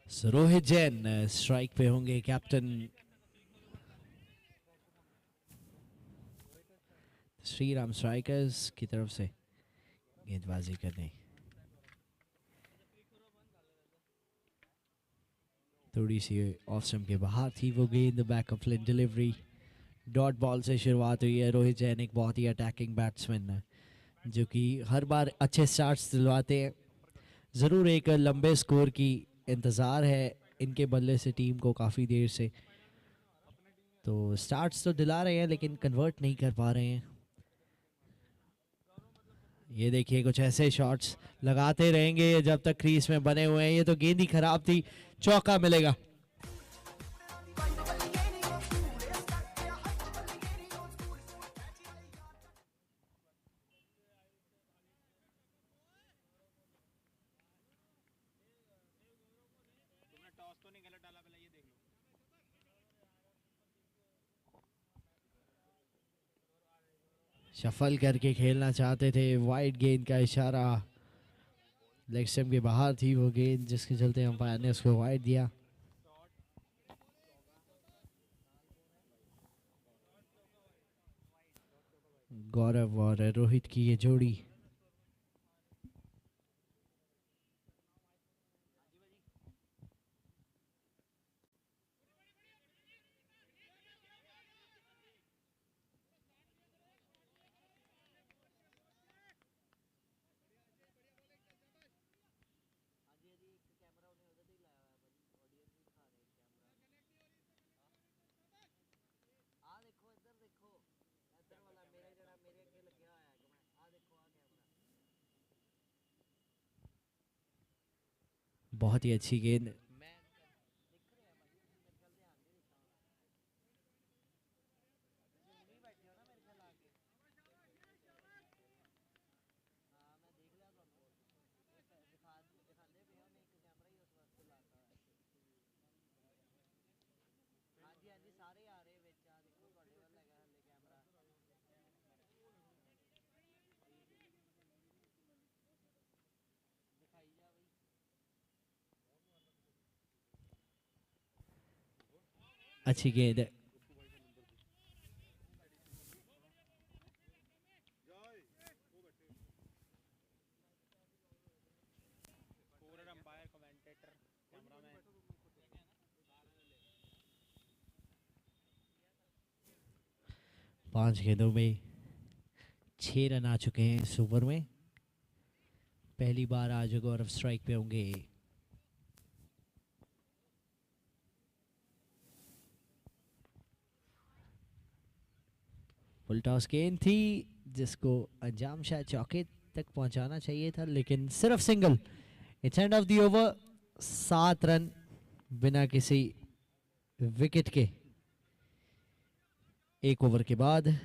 Rohit Jain strike पे होंगे, captain Shri Ram strikers की तरफ से गेंदबाजी करने। थोड़ी सी ऑफ स्टंप के बाहर थी वो गेंद, back of lane delivery, dot ball से शुरुआत हुई है। रोहित जैन एक बहुत ही अटैकिंग बैट्समैन है जो कि हर बार अच्छे स्टार्ट्स दिलवाते हैं। ज़रूर एक लंबे स्कोर की इंतज़ार है इनके बल्ले से टीम को काफ़ी देर से, तो स्टार्ट्स तो दिला रहे हैं लेकिन कन्वर्ट नहीं कर पा रहे हैं। ये देखिए कुछ ऐसे शॉट्स लगाते रहेंगे जब तक क्रीज में बने हुए हैं। ये तो गेंद ही खराब थी, चौका मिलेगा। शफल करके खेलना चाहते थे, वाइड गेंद का इशारा, लेग स्टंप के बाहर थी वो गेंद जिसके चलते अंपायर ने उसको वाइड दिया। गौरव और रोहित की ये जोड़ी बहुत ही अच्छी गेंद। अच्छी गेंद। पांच गेंदों में 6 रन आ चुके हैं इस ओवर में। पहली बार आज गौरव स्ट्राइक पे होंगे। फुल टॉस गेंद थी जिसको अंजाम शायद चौके तक पहुंचाना चाहिए था लेकिन सिर्फ single. It's and of the over. 7 run बिना किसी विकेट के एक ओवर के बाद।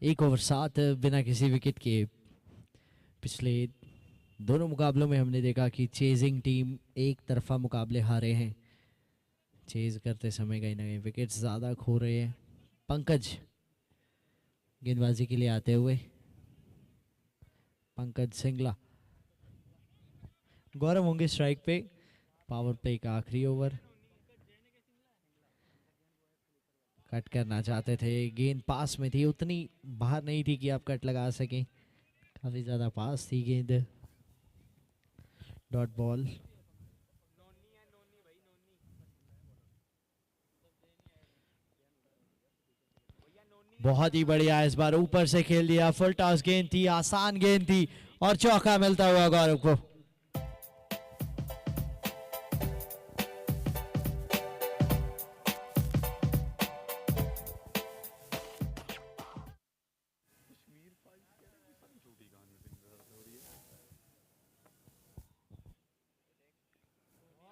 एक ओवर 7 बिना किसी विकेट के। पिछले दोनों मुकाबलों में हमने देखा कि चेजिंग टीम एक तरफा मुकाबले हारे हैं। चेज करते समय कहीं ना कहीं विकेट ज़्यादा खो रहे हैं। पंकज गेंदबाजी के लिए आते हुए, पंकज सिंगला। गौरव होंगे स्ट्राइक पे। पावर प्ले का आखिरी ओवर। कट करना चाहते थे, गेंद पास में थी, उतनी बाहर नहीं थी कि आप कट लगा सकें। काफ़ी ज़्यादा पास थी गेंद। Dot ball. बहुत ही बढ़िया, इस बार ऊपर से खेल दिया। फुल टॉस गेंद थी, आसान गेंद थी और चौका मिलता हुआ गौरव को।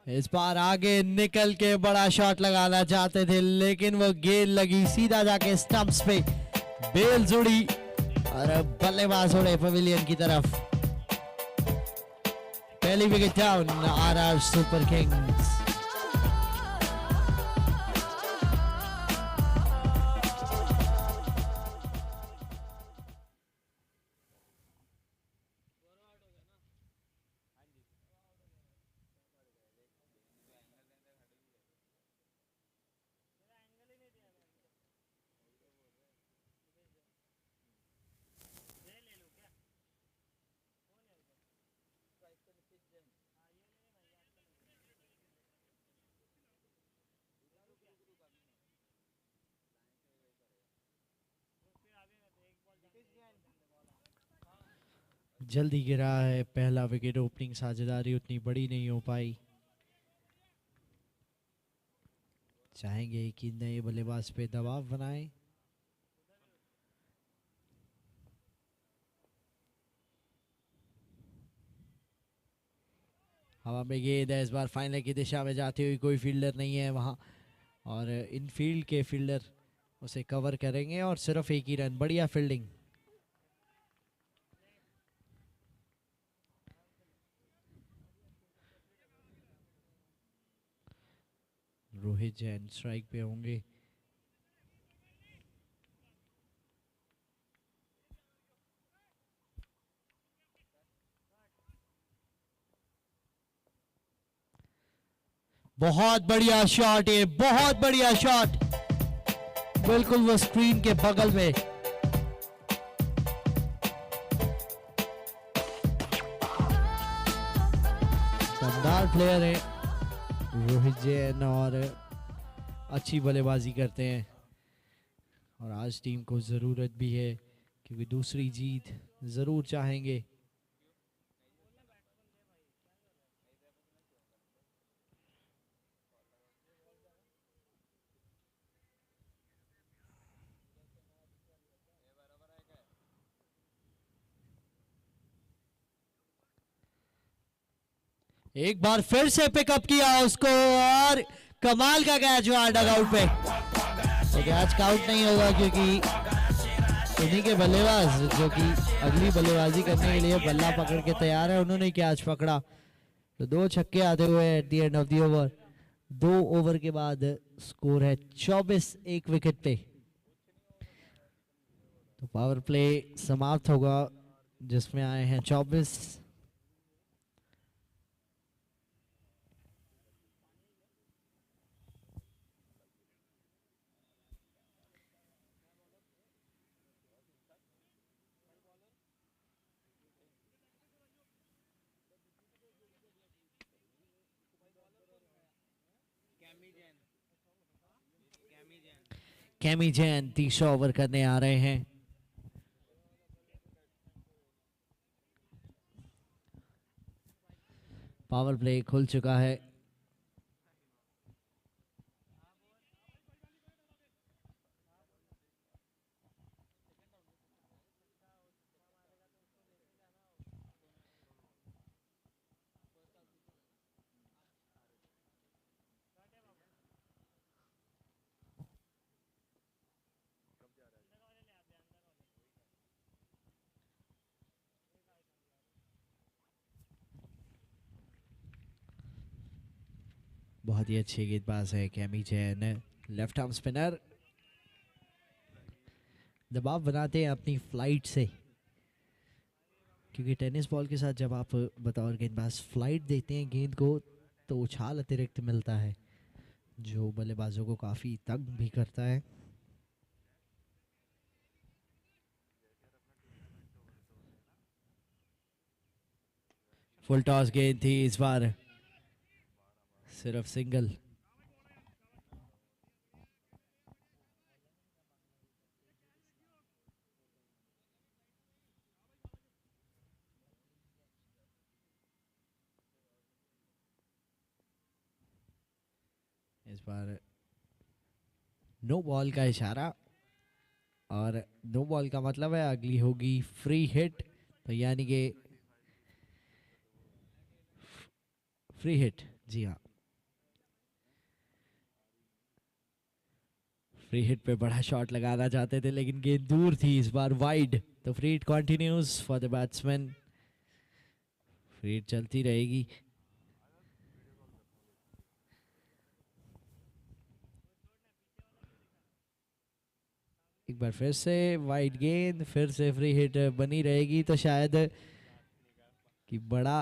इस बार आगे निकल के बड़ा शॉट लगाना चाहते थे, लेकिन वो गेंद लगी सीधा जाके स्टंप्स पे, बेल जुड़ी और बल्लेबाज उड़े पवेलियन की तरफ। पहली wicket down RR super Kings. जल्दी गिरा है पहला विकेट, ओपनिंग साझेदारी उतनी बड़ी नहीं हो पाई। चाहेंगे कि नए बल्लेबाज पे दबाव बनाएं। हवा में गेंद है, इस बार फाइनल की दिशा में जाती हुई, कोई फील्डर नहीं है वहां और इनफील्ड के फील्डर उसे कवर करेंगे और सिर्फ एक ही रन। बढ़िया फील्डिंग। रोहित जैन स्ट्राइक पे होंगे। बहुत बढ़िया शॉट, ये बहुत बढ़िया शॉट, बिल्कुल वो स्क्रीन के बगल में। दमदार प्लेयर है रोहित जैन और अच्छी बल्लेबाजी करते हैं और आज टीम को ज़रूरत भी है क्योंकि दूसरी जीत ज़रूर चाहेंगे। एक बार फिर से पिकअप किया उसको और कमाल का कैच हुआ डगआउट पे। तो कैच काउंट नहीं होगा क्योंकि उन्हीं के बल्लेबाज जो कि अगली बल्लेबाजी करने के लिए बल्ला पकड़ के तैयार है, उन्होंने कैच पकड़ा। तो 2 छक्के आते हुए at the end of the over. 2 over के बाद स्कोर है 24 एक विकेट पे। तो पावर प्ले समाप्त होगा जिसमें आए हैं 24। कैमी जैन तीसरा ओवर करने आ रहे हैं। पावर प्ले खुल चुका है। बहुत ही अच्छे गेंदबाज है chemo Jain, left arm spinner. दबाव बनाते हैं अपनी फ्लाइट से क्योंकि टेनिस बॉल के साथ जब आप बतौर गेंदबाज फ्लाइट देते हैं गेंद को तो उछाल अतिरिक्त मिलता है जो बल्लेबाजों को काफ़ी तंग भी करता है। फुल टॉस गेंद थी, इस बार सिर्फ सिंगल। इस बार नो बॉल का इशारा और नो बॉल का मतलब है अगली होगी फ्री हिट। तो यानी कि फ्री हिट, जी हाँ, फ्री हिट पे बड़ा शॉट लगाना चाहते थे लेकिन गेंद दूर थी, इस बार वाइड। तो free hit continues for the batsman, free hit चलती रहेगी। एक बार फिर से वाइड गेंद, फिर से फ्री हिट बनी रहेगी। तो शायद कि बड़ा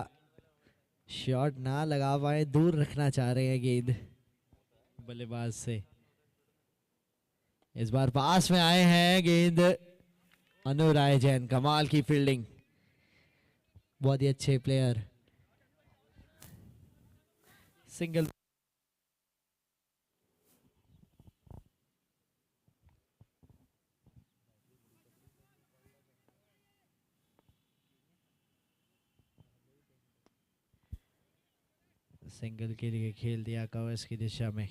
शॉट ना लगा पाए, दूर रखना चाह रहे हैं गेंद बल्लेबाज से। इस बार पास में आए हैं गेंद, अनुराय जैन, कमाल की फील्डिंग, बहुत ही अच्छे प्लेयर। सिंगल। सिंगल के लिए खेल दिया कवर्स की दिशा में।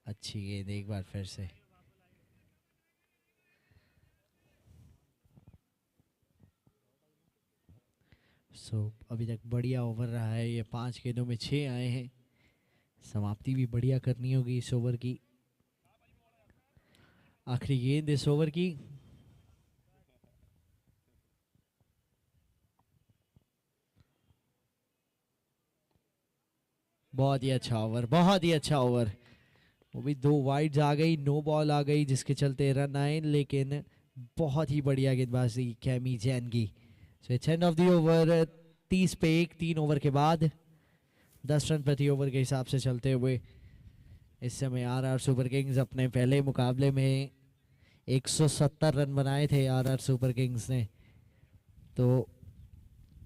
अच्छी गेंद एक बार फिर से। अभी तक बढ़िया ओवर रहा है ये, 5 गेंदों में 6 आए हैं। समाप्ति भी बढ़िया करनी होगी इस ओवर की। आखिरी गेंद इस ओवर की। बहुत ही अच्छा ओवर, बहुत ही अच्छा ओवर। वो भी 2 वाइड्स आ गई, नो बॉल आ गई जिसके चलते रन आए, लेकिन बहुत ही बढ़िया गेंदबाजी कैमी जैन की। So it's and of the over. 30 पे 1, 3 ओवर के बाद 10 रन प्रति ओवर के हिसाब से चलते हुए इस समय आरआर सुपर किंग्स अपने पहले मुकाबले में 170 रन बनाए थे आरआर सुपर किंग्स ने। तो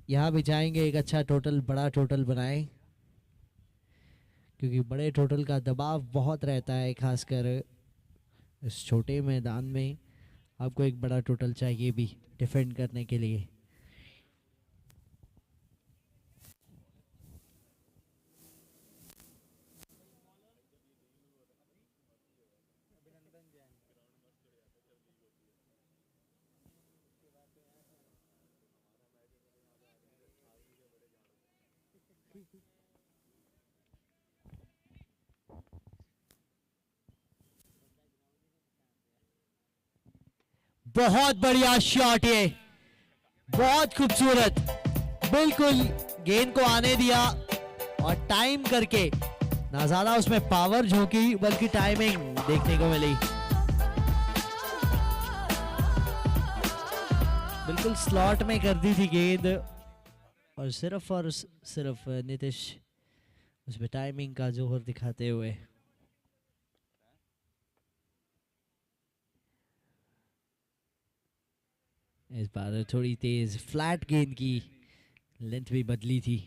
यहाँ भी चाहेंगे एक अच्छा टोटल, बड़ा टोटल बनाए, क्योंकि बड़े टोटल का दबाव बहुत रहता है, खासकर इस छोटे मैदान में आपको एक बड़ा टोटल चाहिए भी डिफेंड करने के लिए। बहुत बढ़िया शॉट, ये बहुत खूबसूरत, बिल्कुल गेंद को आने दिया और टाइम करके, ना ज्यादा उसमें पावर झोंकी बल्कि टाइमिंग देखने को मिली। बिल्कुल स्लॉट में कर दी थी गेंद और सिर्फ नीतीश उसमें टाइमिंग का जोहर दिखाते हुए। इस बार थोड़ी तेज फ्लैट गेंद की, लेंथ भी बदली थी।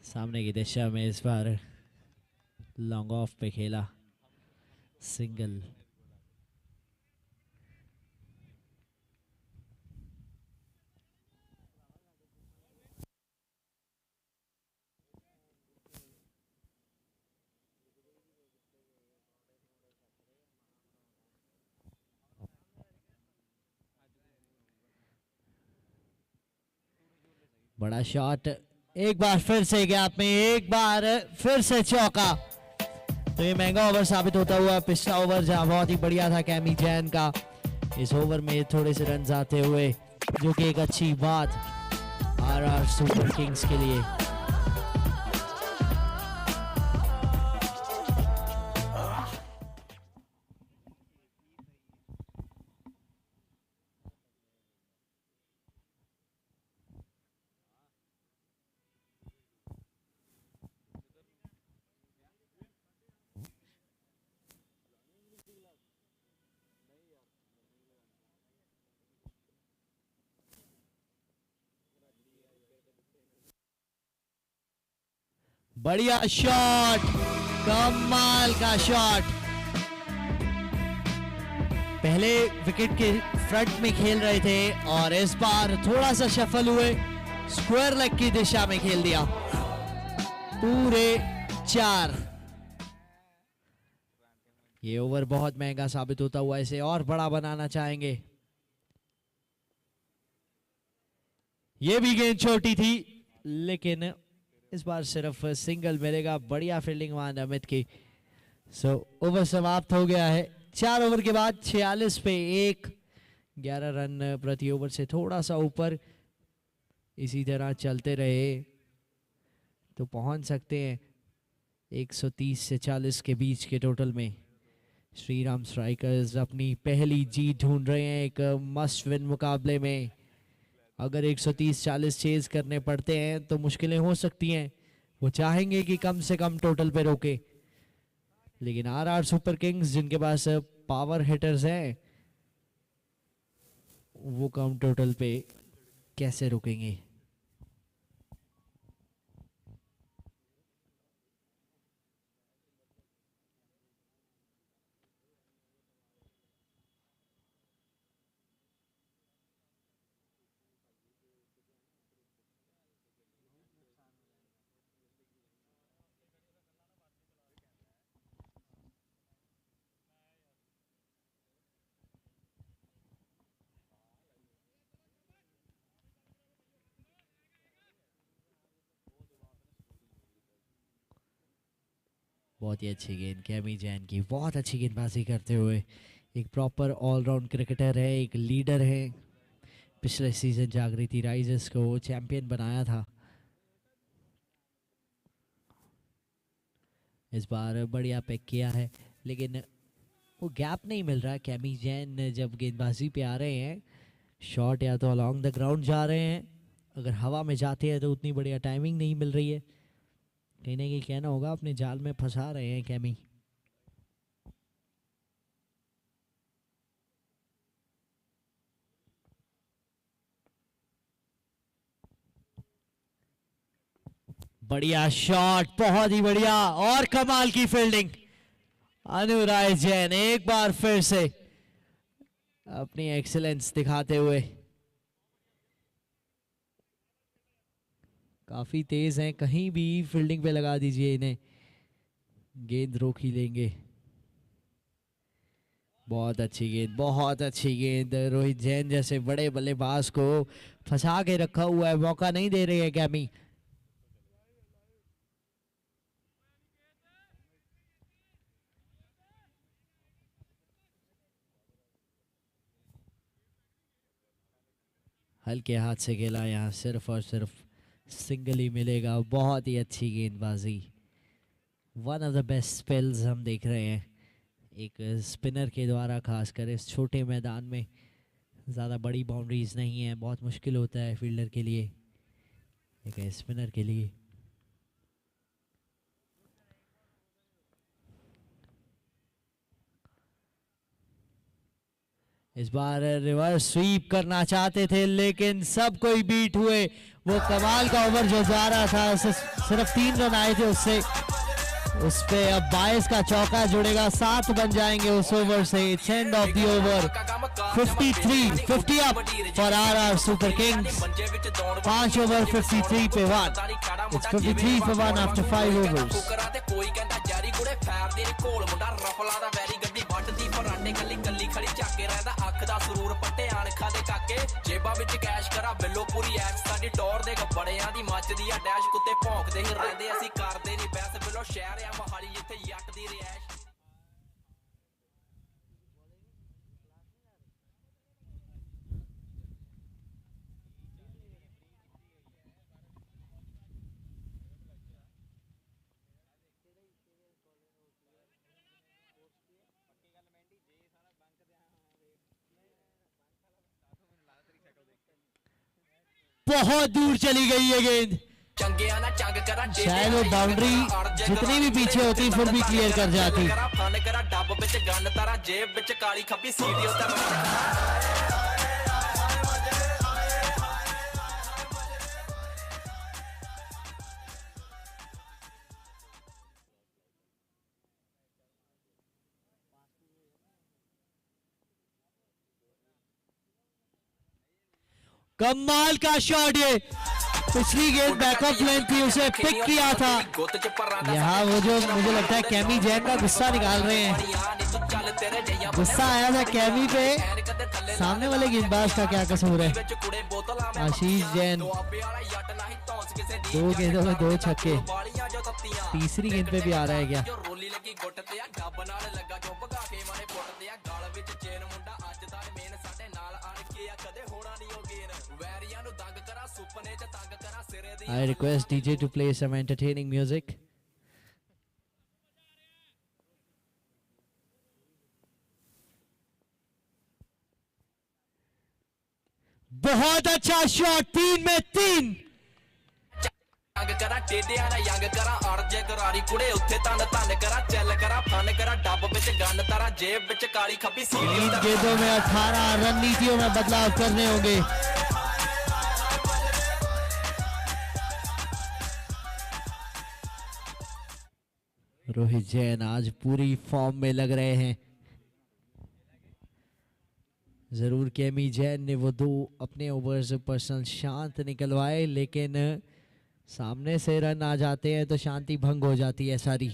सामने की दिशा में इस बार लॉन्ग ऑफ पे खेला, सिंगल। बड़ा शॉट, एक बार फिर से गैप में, एक बार फिर से चौका। तो ये महंगा ओवर साबित होता हुआ पिछला ओवर जहां बहुत ही बढ़िया था कैमी जैन का, इस ओवर में थोड़े से रन आते हुए, जो कि एक अच्छी बात आरआर सुपर किंग्स के लिए। बढ़िया शॉट, कमाल का शॉट। पहले विकेट के फ्रंट में खेल रहे थे और इस बार थोड़ा सा शफल हुए, स्क्वायर लेग की दिशा में खेल दिया। पूरे 4। ये ओवर बहुत महंगा साबित होता हुआ, इसे और बड़ा बनाना चाहेंगे। ये भी गेंद छोटी थी, लेकिन इस बार सिर्फ सिंगल मिलेगा। बढ़िया फील्डिंग वहां अमित की। ओवर समाप्त हो गया है। 4 ओवर के बाद 46 पे 1, 11 रन प्रति ओवर से थोड़ा सा ऊपर। इसी तरह चलते रहे तो पहुंच सकते हैं 130 से 40 के बीच के टोटल में। श्री राम स्ट्राइकर्स अपनी पहली जीत ढूंढ रहे हैं एक मस्ट विन मुकाबले में। अगर 130-40 चेज करने पड़ते हैं तो मुश्किलें हो सकती हैं। वो चाहेंगे कि कम से कम टोटल पे रोके, लेकिन आरआर सुपर किंग्स जिनके पास पावर हिटर्स हैं वो कम टोटल पे कैसे रुकेंगे। बहुत ही अच्छी गेंद कैमी जैन की, बहुत अच्छी गेंदबाजी करते हुए। एक प्रॉपर ऑलराउंड क्रिकेटर है, एक लीडर है। पिछले सीजन जागृति राइजर्स को चैंपियन बनाया था। इस बार बढ़िया पिक किया है, लेकिन वो गैप नहीं मिल रहा। कैमी जैन जब गेंदबाजी पे आ रहे हैं, शॉट या तो अलॉन्ग द ग्राउंड जा रहे हैं, अगर हवा में जाते हैं तो उतनी बढ़िया टाइमिंग नहीं मिल रही है। कहीं ना कहीं कहना होगा अपने जाल में फंसा रहे हैं कैमी। बढ़िया शॉट, बहुत ही बढ़िया और कमाल की फील्डिंग। अनुराग जैन एक बार फिर से अपनी एक्सीलेंस दिखाते हुए। काफी तेज हैं, कहीं भी फील्डिंग पे लगा दीजिए इन्हें, गेंद रोक ही लेंगे। बहुत अच्छी गेंद, बहुत अच्छी गेंद। रोहित जैन जैसे बड़े बल्लेबाज को फंसा के रखा हुआ है, मौका नहीं दे रही है कैमी। हल्के हाथ से खेला, यहाँ सिर्फ और सिर्फ सिंगल ही मिलेगा। बहुत ही अच्छी गेंदबाजी, one of the best spells हम देख रहे हैं एक स्पिनर के द्वारा, खासकर इस छोटे मैदान में। ज़्यादा बड़ी बाउंड्रीज नहीं है, बहुत मुश्किल होता है फील्डर के लिए, एक स्पिनर के लिए। इस बार रिवर्स स्वीप करना चाहते थे, लेकिन सब कोई बीट हुए। वो कमाल का ओवर जो जा रहा था, सिर्फ 3 रन आए थे उससे, उस पे अब 22 का चौका जुड़ेगा, 7 बन जाएंगे उस ओवर से। It's and of the over. 50 up for RR super Kings. 5 over 53 पे 1। It's 53 for 1 after 5 overs। जेबा विच कैश करा बिलो पूरी ऐश साडी टोर दे बड़ियां दी मचदी आ डैश कुत्ते भौंकदे ही रहंदे ਅਸੀਂ ਕਰਦੇ ਨਹੀਂ ਬੈਸ ਬਿलो शहर आ मोहाली जिथे जट दी रिहाइश। बहुत दूर चली गई है गेंद, शायद वो बाउंड्री जितनी भी पीछे होती फिर भी क्लियर कर जाती। कमाल का शॉट ये, पिछली गेंद बैकअप लेंथ थी उसे पिक किया था। यहाँ वो जो मुझे लगता है कैमी जैन का गुस्सा निकाल रहे हैं, गुस्सा आया था कैमी पे, सामने वाले गेंदबाज का क्या कसूर है। आशीष जैन 2 गेंदों में 2 छक्के, तीसरी गेंद पे भी आ रहा है क्या? I request DJ to play some entertaining music. बहुत अच्छा शॉट, 3 में 3। गेंदों में 18 रणनीतियों में बदलाव करने होंगे। रोहित जैन आज पूरी फॉर्म में लग रहे हैं। जरूर कैमी जैन ने वो 2 अपने ओवर से पर्सनल शांत निकलवाए, लेकिन सामने से रन आ जाते हैं तो शांति भंग हो जाती है सारी।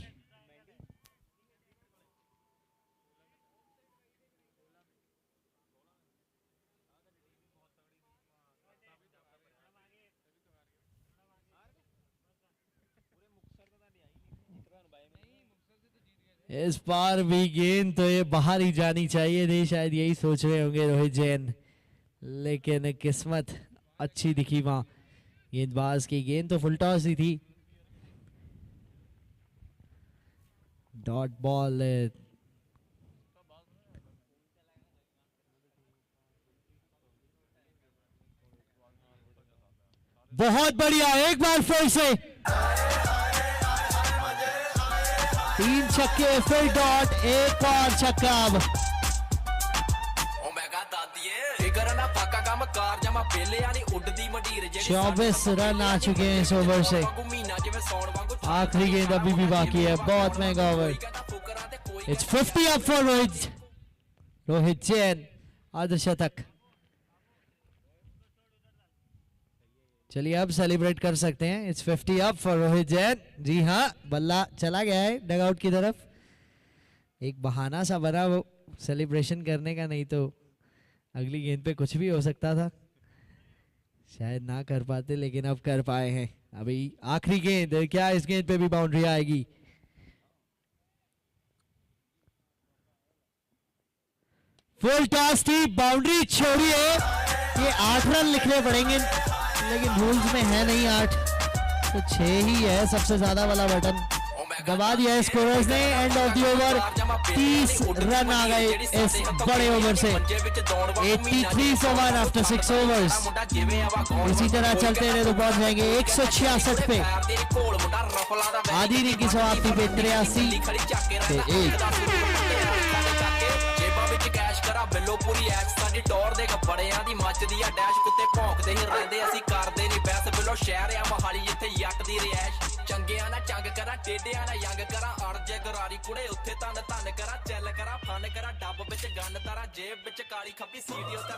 इस बार भी गेंद तो ये बाहर ही जानी चाहिए थी, शायद यही सोच रहे होंगे रोहित जैन, लेकिन किस्मत अच्छी दिखी वहां गेंदबाज की। गेंद तो फुल टॉस ही थी। डॉट बॉल बहुत बढ़िया, एक बार फिर से 3 छक्के, फिर डॉट, एक और छक्का। 24 रन आ चुके हैं इस ओवर से। आखिरी गेंद अभी भी बाकी है, बहुत महंगा ओवर। It's 50 up for Rohit Jain, अर्धशतक। चलिए अब सेलिब्रेट कर सकते हैं। It's 50 up for Rohit Jain. जी हाँ, बल्ला चला गया है डगआउट की तरफ। एक बहाना सा बना वो सेलिब्रेशन करने का, नहीं तो अगली गेंद पे कुछ भी हो सकता था, शायद ना कर पाते, लेकिन अब कर पाए हैं। अभी आखिरी गेंद, क्या इस गेंद पे भी बाउंड्री आएगी? फुल टॉस थी, बाउंड्री छोड़िए। ये 8 रन लिखने पड़ेंगे, लेकिन रूल्स में है नहीं 8, तो 6 ही है सबसे ज्यादा वाला बटन। दबा दिया है स्कोरर्स ने। End of the over, 30 run आ गए इस बड़े ओवर से। 83 for 1 आफ्टर 6 ओवर्स। इसी तरह चलते रहे तो पहुंच जाएंगे 166 पे। आधी इनिंग की समाप्ति पे 83 पे 1। ਬਿੱਲੋ ਪੂਰੀ ਐਕਸ ਸਾਡੀ ਟੌਰ ਦੇ ਕੱਪੜਿਆਂ ਦੀ ਮੱਚਦੀ ਆ ਡੈਸ਼ ਕੁੱਤੇ ਭੌਂਕਦੇ ਹੀ ਰਹਿੰਦੇ ਅਸੀਂ ਕਰਦੇ ਨਹੀਂ ਬੈਸ ਬਿੱਲੋ ਸ਼ਹਿਰ ਆ ਮਹਾਲੀ ਜਿੱਥੇ ਜੱਟ ਦੀ ਰਿਐਸ਼ ਚੰਗਿਆਂ ਨਾਲ ਚੰਗ ਕਰਾਂ ਟੇਢਿਆਂ ਨਾਲ ਯੰਗ ਕਰਾਂ ਅੜ ਜੇ ਗਰਾਰੀ ਕੁੜੇ ਉੱਥੇ ਤਨ ਤਨ ਕਰਾਂ ਚੱਲ ਕਰਾਂ ਫਨ ਕਰਾਂ ਡੱਬ ਵਿੱਚ ਗੰਨ ਤਾਰਾ ਜੇਬ ਵਿੱਚ ਕਾਲੀ ਖੱਬੀ ਸੀਡੀ ਉੱਤੇ।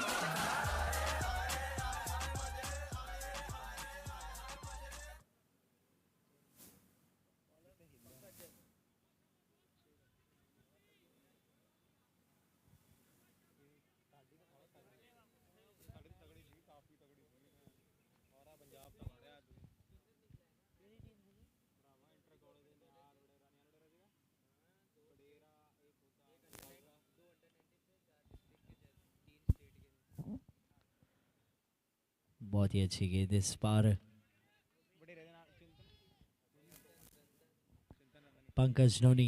बहुत ही अच्छी गेंद इस बार पंकज नोनी।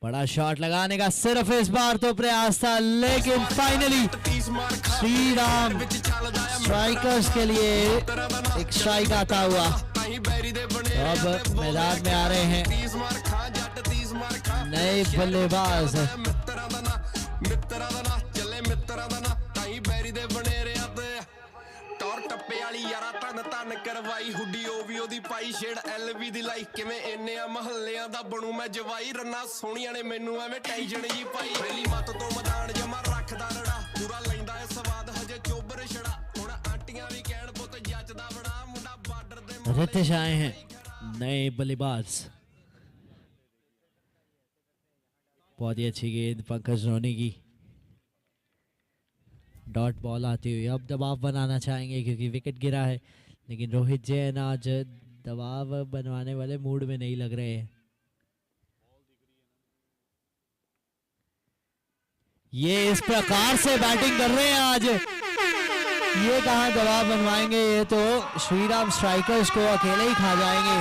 बड़ा शॉट लगाने का सिर्फ इस बार तो प्रयास था, लेकिन फाइनली श्री राम स्ट्राइकर्स के लिए एक स्ट्राइक आता हुआ। अब मैदान में आ रहे हैं नए बल्लेबाज। ਵਾਲੀ ਯਾਰਾ ਤਨ ਤਨ ਕਰਵਾਈ ਹੁੱਡੀ ਉਹ ਵੀ ਉਹਦੀ ਪਾਈ ਛੇੜ ਐਲਵੀ ਦੀ ਲਾਈ ਕਿਵੇਂ ਇੰਨੇ ਆ ਮਹੱਲਿਆਂ ਦਾ ਬਣੂ ਮੈਂ ਜਵਾਈ ਰੰਨਾ ਸੋਹਣੀਆਂ ਨੇ ਮੈਨੂੰ ਐਵੇਂ ਟੈਂਸ਼ਨ ਜੀ ਪਾਈ ਪਹਿਲੀ ਮੱਤ ਤੋਂ ਮੈਦਾਨ ਜਮਾ ਰੱਖਦਾ ਰੜਾ ਪੂਰਾ ਲੈਂਦਾ ਏ ਸਵਾਦ ਹਜੇ ਚੋਬਰ ਛੜਾ ਹੁਣ ਆਂਟੀਆਂ ਵੀ ਕਹਿਣ ਪੁੱਤ ਜੱਜਦਾ ਬੜਾ ਮੁੰਡਾ ਬਾਰਡਰ ਦੇ रितेश आए हैं नए बल्लेबाज। बहुत ही अच्छी गेंद पंकज रोनी की, डॉट बॉल आती हुई। अब दबाव बनाना चाहेंगे क्योंकि विकेट गिरा है, लेकिन रोहित जैन आज दबाव बनवाने वाले मूड में नहीं लग रहे हैं। ये इस प्रकार से बैटिंग कर रहे हैं आज, ये कहां दबाव बनवाएंगे, ये तो श्रीराम स्ट्राइकर्स को अकेले ही खा जाएंगे।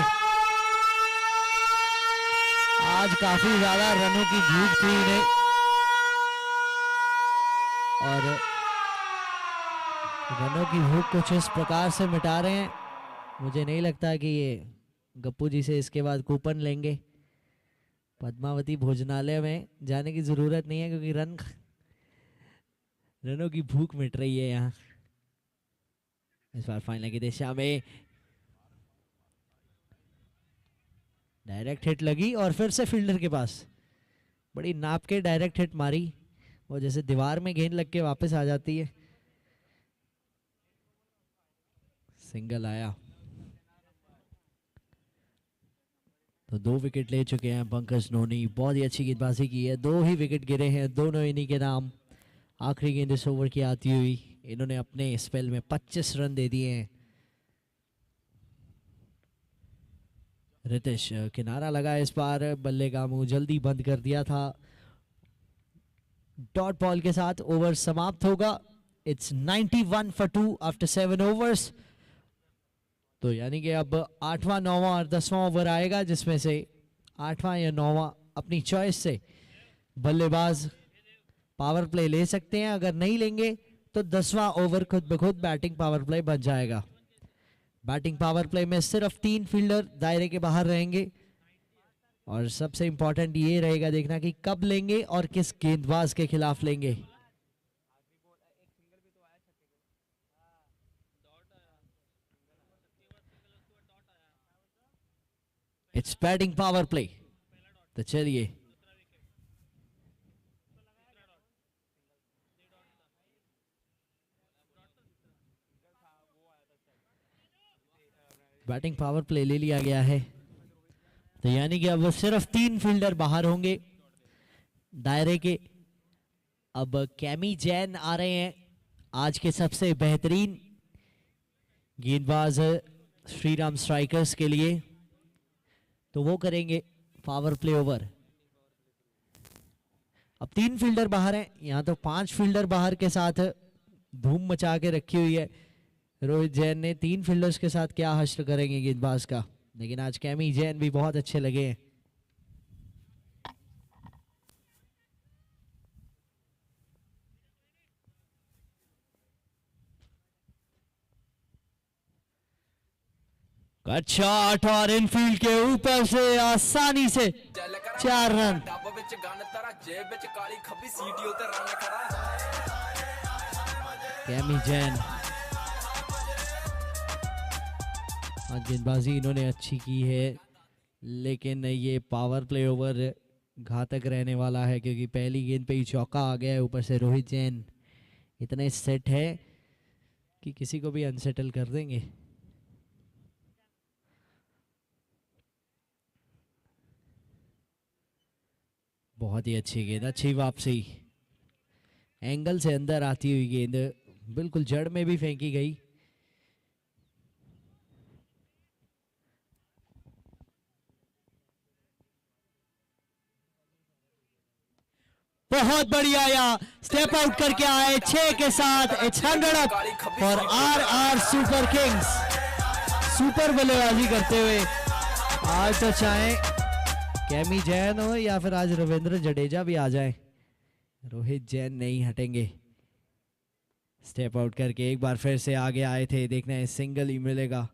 आज काफी ज्यादा रनों की भूख थी इन्हें और रनों की भूख कुछ इस प्रकार से मिटा रहे हैं। मुझे नहीं लगता कि ये गप्पू जी से इसके बाद कूपन लेंगे। पद्मावती भोजनालय में जाने की जरूरत नहीं है क्योंकि रनों की भूख मिट रही है यहाँ। इस बार फाइनल की दिशा में डायरेक्ट हिट लगी और फिर से फील्डर के पास बड़ी नाप के डायरेक्ट हिट मारी, वो जैसे दीवार में गेंद लग के वापस आ जाती है। सिंगल आया तो 2 विकेट ले चुके हैं पंकज नोनी। बहुत ही अच्छी गेंदबाजी की है, 2 ही विकेट गिरे हैं, दोनों इन्हीं के नाम। आखिरी गेंद इस ओवर की आती हुई इन्होंने अपने स्पेल में 25 रन दे दिए हैं। रितेश किनारा लगा इस बार, बल्ले का मुंह जल्दी बंद कर दिया था। डॉट बॉल के साथ ओवर समाप्त होगा। It's 91 for 2 after 7 overs. तो यानी कि अब 8वां 9वां और 10वां ओवर आएगा, जिसमें से 8वां या 9वां अपनी चॉइस से बल्लेबाज पावर प्ले ले सकते हैं। अगर नहीं लेंगे तो 10वां ओवर खुद ब खुद बैटिंग पावर प्ले बन जाएगा। बैटिंग पावर प्ले में सिर्फ 3 फील्डर दायरे के बाहर रहेंगे और सबसे इंपॉर्टेंट ये रहेगा देखना कि कब लेंगे और किस गेंदबाज के खिलाफ लेंगे। It's batting power play. तो चलिए बैटिंग पावर प्ले ले लिया गया है। तो यानी कि अब सिर्फ 3 फील्डर बाहर होंगे दायरे के। अब कैमी जैन आ रहे हैं, आज के सबसे बेहतरीन गेंदबाज श्रीराम स्ट्राइकर्स के लिए। तो वो करेंगे पावर प्ले ओवर। अब 3 फील्डर बाहर हैं, यहां तो 5 फील्डर बाहर के साथ धूम मचा के रखी हुई है। रोहित जैन ने 3 फील्डर्स के साथ क्या हश्र करेंगे गेंदबाज का, लेकिन आज कैमी जैन भी बहुत अच्छे लगे हैं। कट शॉट और इनफील्ड के ऊपर से आसानी से 4 रन। कैमी जैन आज गेंदबाजी इन्होंने अच्छी की है, लेकिन ये पावर प्ले ओवर घातक रहने वाला है क्योंकि पहली गेंद पे ही चौका आ गया है। ऊपर से रोहित जैन इतने सेट है कि किसी को भी अनसेटल कर देंगे। बहुत ही अच्छी गेंद, अच्छी वापसी, एंगल से अंदर आती हुई गेंद बिल्कुल जड़ में भी फेंकी गई। बहुत बढ़िया, या स्टेप आउट करके आए 6 के साथ। It's 100 up for our super kings. Super बल्लेबाजी करते हुए आज तो चाहे कैमी जैन हो या फिर आज रविंद्र जडेजा भी आ जाए, रोहित जैन नहीं हटेंगे। स्टेप आउट करके एक बार फिर से आगे आए थे, देखना है सिंगल ही मिलेगा।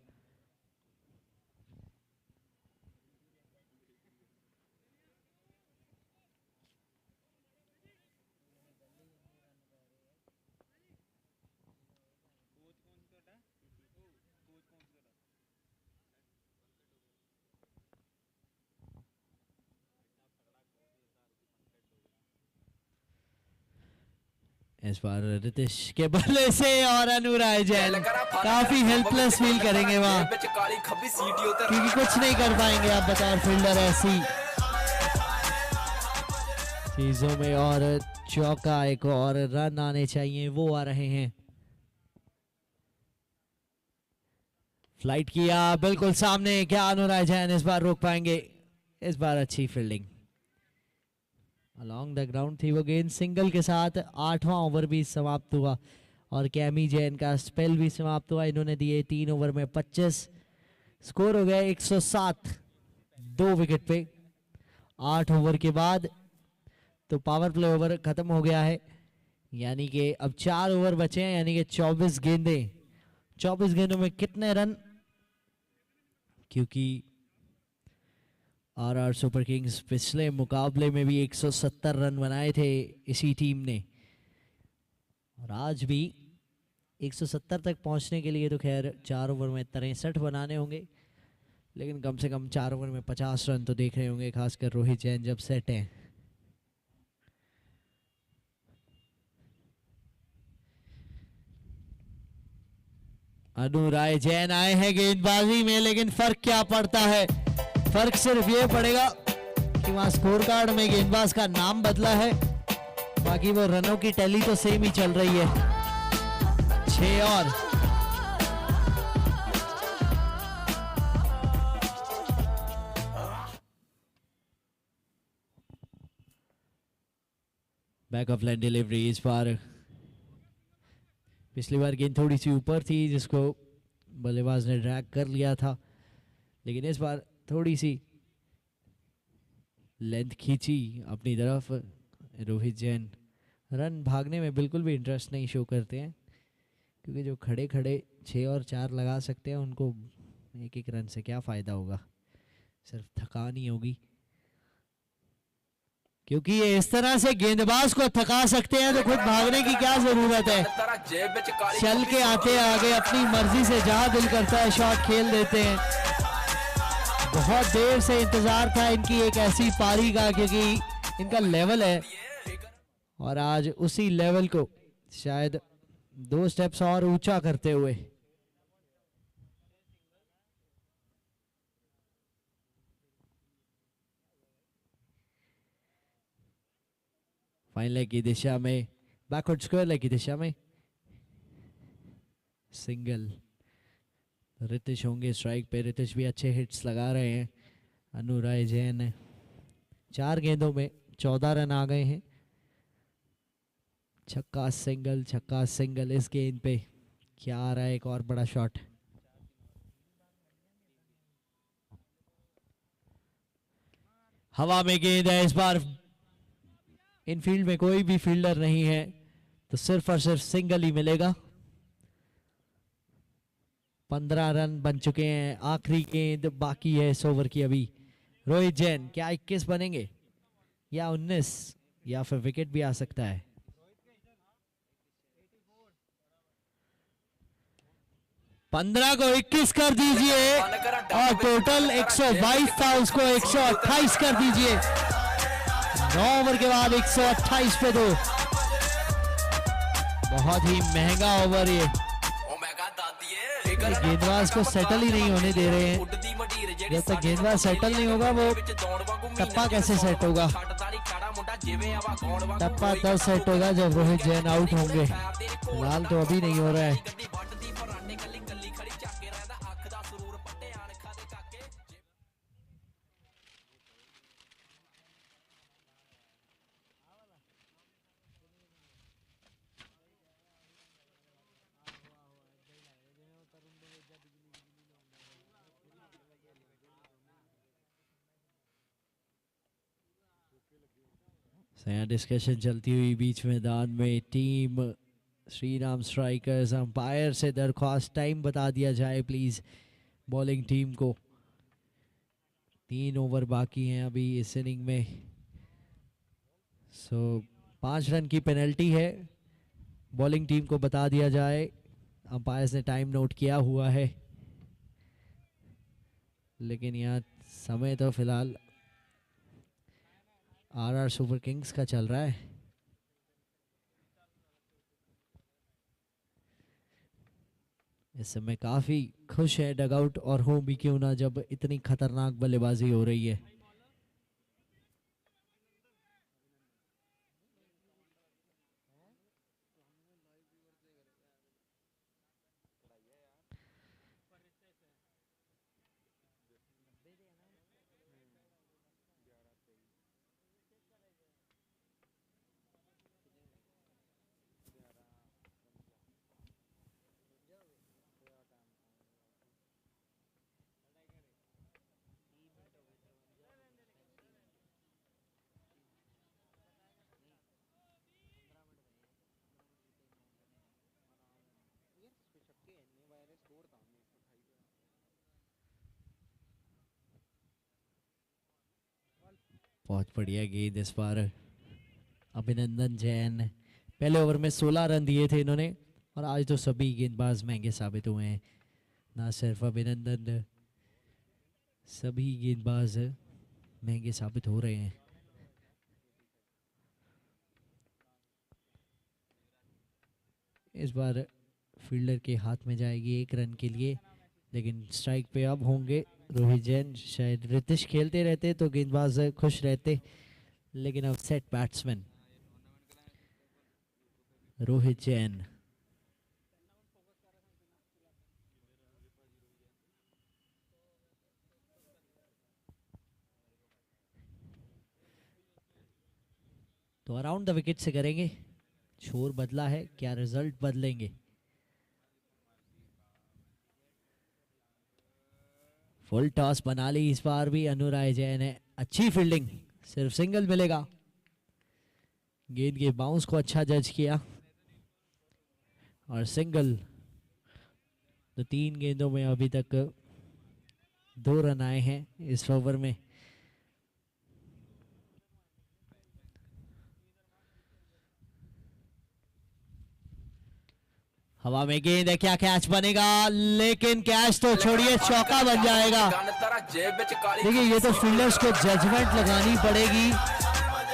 इस बार रितेश के बल्ले से और अनुराग जैन काफी हेल्पलेस फील करेंगे वहां, क्योंकि कुछ नहीं कर पाएंगे आप बतौर फील्डर ऐसी चीजों में। और चौका, एक और रन आने चाहिए, वो आ रहे हैं। फ्लाइट किया बिल्कुल सामने, क्या अनुराग जैन इस बार रोक पाएंगे? इस बार अच्छी फील्डिंग अलॉन्ग द ग्राउंड थी वो गेंद, सिंगल के साथ 8वां ओवर भी समाप्त हुआ और कैमी जैन का स्पेल भी समाप्त हुआ। इन्होंने दिए 3 ओवर में 25, स्कोर हो गया 107 2 विकेट पे। 8 ओवर के बाद तो पावर प्ले ओवर खत्म हो गया है, यानी कि अब 4 ओवर बचे हैं, यानी कि 24 गेंदें। 24 गेंदों में कितने रन? क्योंकि आरआर सुपर किंग्स पिछले मुकाबले में भी 170 रन बनाए थे इसी टीम ने, और आज भी 170 तक पहुंचने के लिए तो खैर 4 ओवर में 63 बनाने होंगे, लेकिन कम से कम 4 ओवर में 50 रन तो देख रहे होंगे, खासकर रोहित जैन जब सेट हैं। अनुराग जैन आए हैं गेंदबाजी में, लेकिन फर्क क्या पड़ता है? फर्क सिर्फ ये पड़ेगा कि वहां स्कोर कार्ड में गेंदबाज का नाम बदला है, बाकी वो रनों की टैली तो सेम ही चल रही है। 6 और बैक ऑफ लाइन डिलीवरी। इस बार पिछली बार गेंद थोड़ी सी ऊपर थी, जिसको बल्लेबाज ने ड्रैग कर लिया था, लेकिन इस बार थोड़ी सी लेंथ खींची अपनी तरफ। रोहित जैन रन भागने में बिल्कुल भी इंटरेस्ट नहीं शो करते हैं, क्योंकि जो खड़े खड़े 6 और 4 लगा सकते हैं उनको एक एक रन से क्या फ़ायदा होगा, सिर्फ थकान ही होगी। क्योंकि ये इस तरह से गेंदबाज को थका सकते हैं तो खुद भागने की क्या जरूरत है? चल के आते आगे अपनी मर्जी से जहां दिल करता है शॉट खेल देते हैं। बहुत देर से इंतजार था इनकी एक ऐसी पारी का, क्योंकि इनका लेवल है, और आज उसी लेवल को शायद 2 स्टेप्स और ऊंचा करते हुए फाइन लेग की दिशा में, बैकवर्ड स्क्वायर लेग की दिशा में सिंगल। रितेश होंगे स्ट्राइक पे, रितेश भी अच्छे हिट्स लगा रहे हैं। अनुराग जैन 4 गेंदों में 14 रन आ गए हैं। छक्का सिंगल, छक्का सिंगल। इस गेंद पे क्या आ रहा है? एक और बड़ा शॉट। हवा में गेंद है, इस बार इनफील्ड में कोई भी फील्डर नहीं है, तो सिर्फ और सिर्फ सिंगल ही मिलेगा। 15 रन बन चुके हैं, आखिरी गेंद बाकी है इस ओवर की अभी। रोहित जैन क्या 21 बनेंगे या 19, या फिर विकेट भी आ सकता है? पंद्रह को 21 कर दीजिए, और टोटल 122 था, उसको 128 कर दीजिए। 9 ओवर के बाद 128 पे 2। बहुत ही महंगा ओवर ये। गेंदबाज को सेटल ही नहीं होने दे रहे हैं। जब तक गेंदबाज सेटल नहीं होगा, वो टप्पा कैसे सेट होगा? टप्पा तब सेट होगा जब रोहित जैन आउट होंगे। फिलहाल तो अभी नहीं हो रहा है। यहाँ डिस्कशन चलती हुई बीच मैदान में, टीम श्रीराम स्ट्राइकर्स अंपायर से दरख्वास्त टाइम बता दिया जाए प्लीज बॉलिंग टीम को। 3 ओवर बाकी हैं अभी इस इनिंग में, सो 5 रन की पेनल्टी है। बॉलिंग टीम को बता दिया जाए, अंपायर्स ने टाइम नोट किया हुआ है, लेकिन यहाँ समय तो फिलहाल आरआर सुपर किंग्स का चल रहा है। इस समय काफी खुश है डगआउट, और हो भी क्यों ना जब इतनी खतरनाक बल्लेबाजी हो रही है। बहुत बढ़िया गेंद इस बार अभिनंदन जैन। पहले ओवर में 16 रन दिए थे इन्होंने, और आज तो सभी गेंदबाज महंगे साबित हुए हैं, ना सिर्फ अभिनंदन, सभी गेंदबाज महंगे साबित हो रहे हैं। इस बार फील्डर के हाथ में जाएगी 1 रन के लिए, लेकिन स्ट्राइक पे अब होंगे रोहित जैन। शायद रितिश खेलते रहते तो गेंदबाज खुश रहते, लेकिन अब सेट बैट्समैन रोहित जैन। तो अराउंड द विकेट से करेंगे। छोर बदला है, क्या रिजल्ट बदलेंगे? फुल टॉस बना ली इस बार भी अनुराय जैन है। अच्छी फील्डिंग, सिर्फ सिंगल मिलेगा। गेंद के बाउंस को अच्छा जज किया और सिंगल। तो 3 गेंदों में अभी तक 2 रन आए हैं इस ओवर में। हवा में गेंद है, क्या कैच बनेगा? लेकिन कैच तो छोड़िए, चौका बन जाएगा। देखिए, ये तो फील्डर्स को जजमेंट लगानी पड़ेगी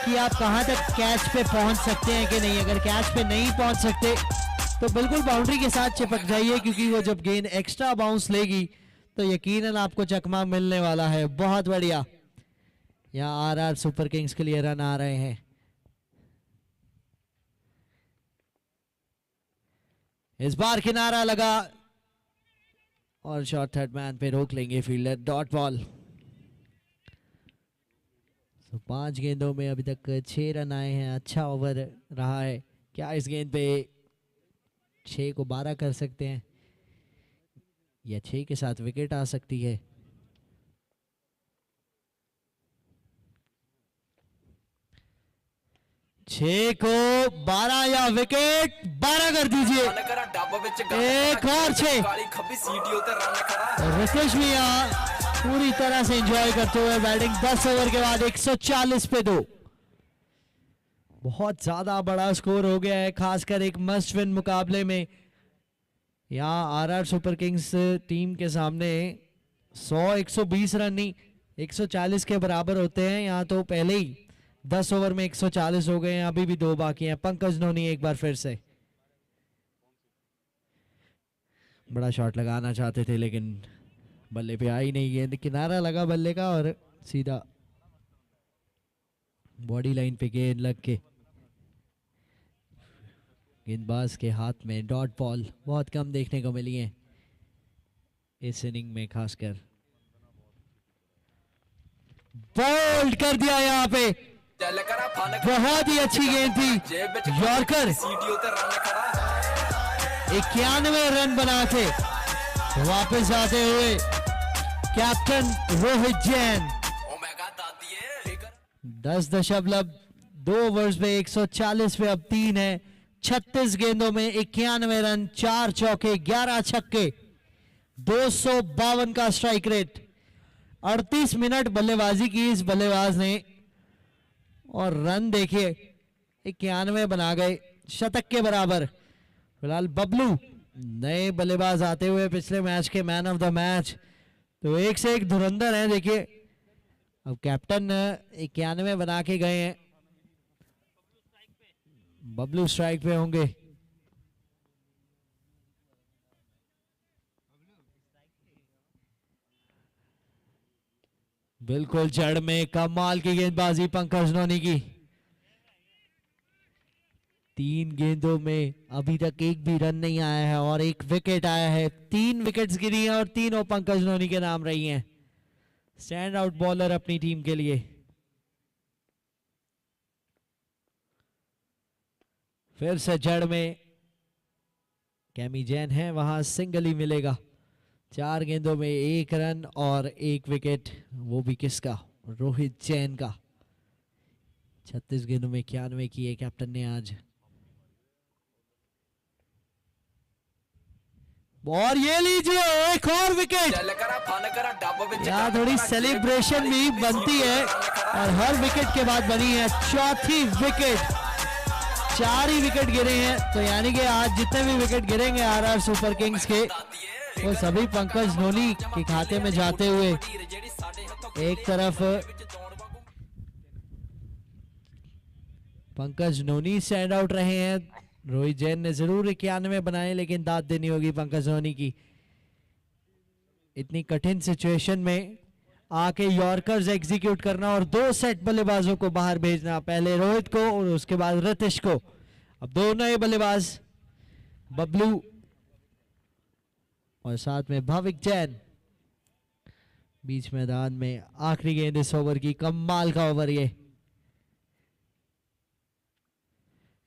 कि आप कहां तक कैच पे पहुंच सकते हैं कि नहीं। अगर कैच पे नहीं पहुंच सकते तो बिल्कुल बाउंड्री के साथ चिपक जाइए, क्योंकि वो जब गेंद एक्स्ट्रा बाउंस लेगी तो यकीनन आपको चकमा मिलने वाला है। बहुत बढ़िया, यहाँ आरआर सुपर किंग्स के लिए रन आ रहे हैं। इस बार किनारा लगा और शॉर्ट थर्ड मैन पे रोक लेंगे फील्डर। Dot ball. तो 5 गेंदों में अभी तक 6 रन आए हैं। अच्छा ओवर रहा है। क्या इस गेंद पे 6 को 12 कर सकते हैं, या 6 के साथ विकेट आ सकती है? छह को 12 या विकेट 12 कर दीजिए। एक और 6। रितेश भी यहाँ पूरी तरह से एंजॉय करते हुए बैटिंग। 10 ओवर के बाद 140 पे 2। बहुत ज्यादा बड़ा स्कोर हो गया है, खासकर एक मस्ट विन मुकाबले में। यहाँ आरआर सुपर किंग्स टीम के सामने 120 रन नहीं 140 के बराबर होते हैं। यहाँ तो पहले ही 10 ओवर में 140 हो गए हैं, अभी भी 2 बाकी हैं। पंकज धोनी एक बार फिर से बड़ा शॉट लगाना चाहते थे, लेकिन बल्ले पे आई नहीं गेंद। किनारा लगा बल्ले का और सीधा बॉडी लाइन पे गेंद लग के गेंदबाज के हाथ में। डॉट बॉल बहुत कम देखने को मिली है इस इनिंग में खासकर। बोल्ड कर दिया यहाँ पे, बहुत ही अच्छी गेंद थी। यॉर्कर 91 रन बना के वापस आते हुए कैप्टन रोहित जैन। 10.2 ओवर्स में 140 पे अब 3 है। 36 गेंदों में 91 रन, 4 चौके, 11 छक्के, 252 का स्ट्राइक रेट। 38 मिनट बल्लेबाजी की इस बल्लेबाज ने, और रन देखिए 91 बना गए, शतक के बराबर। फिलहाल बबलू नए बल्लेबाज आते हुए पिछले मैच के मैन ऑफ द मैच, तो एक से एक धुरंधर है। देखिए अब कैप्टन 91 बना के गए हैं। बबलू स्ट्राइक पे होंगे। बिल्कुल जड़ में कमाल की गेंदबाजी पंकज नोनी की। 3 गेंदों में अभी तक एक भी रन नहीं आया है और एक विकेट आया है। 3 विकेट्स गिरी हैं और तीनों पंकज नोनी के नाम रही हैं। स्टैंड आउट बॉलर अपनी टीम के लिए। फिर से जड़ में कैमी जैन है, वहां सिंगल ही मिलेगा। 4 गेंदों में 1 रन और 1 विकेट, वो भी किसका? रोहित जैन का। 36 गेंदों में 91 किए कैप्टन ने आज। और ये लीजिए एक और विकेट। यहाँ थोड़ी सेलिब्रेशन भी बनती है और हर विकेट के बाद बनी है चौथी विकेट। 4 ही विकेट गिरे हैं, तो यानी कि आज जितने भी विकेट गिरेंगे आरआर सुपर किंग्स के, वो सभी पंकज नोनी के खाते में जाते हुए। एक तरफ पंकज नोनी स्टैंड आउट रहे हैं। रोहित जैन ने जरूर 91 बनाए, लेकिन दाद देनी होगी पंकज नोनी की। इतनी कठिन सिचुएशन में आके यॉर्कर्स एग्जीक्यूट करना और 2 सेट बल्लेबाजों को बाहर भेजना, पहले रोहित को और उसके बाद रितिश को। अब 2 नए बल्लेबाज, बबलू और साथ में भाविक जैन। बीच मैदान में आखिरी गेंद इस ओवर की, कमाल का ओवर ये।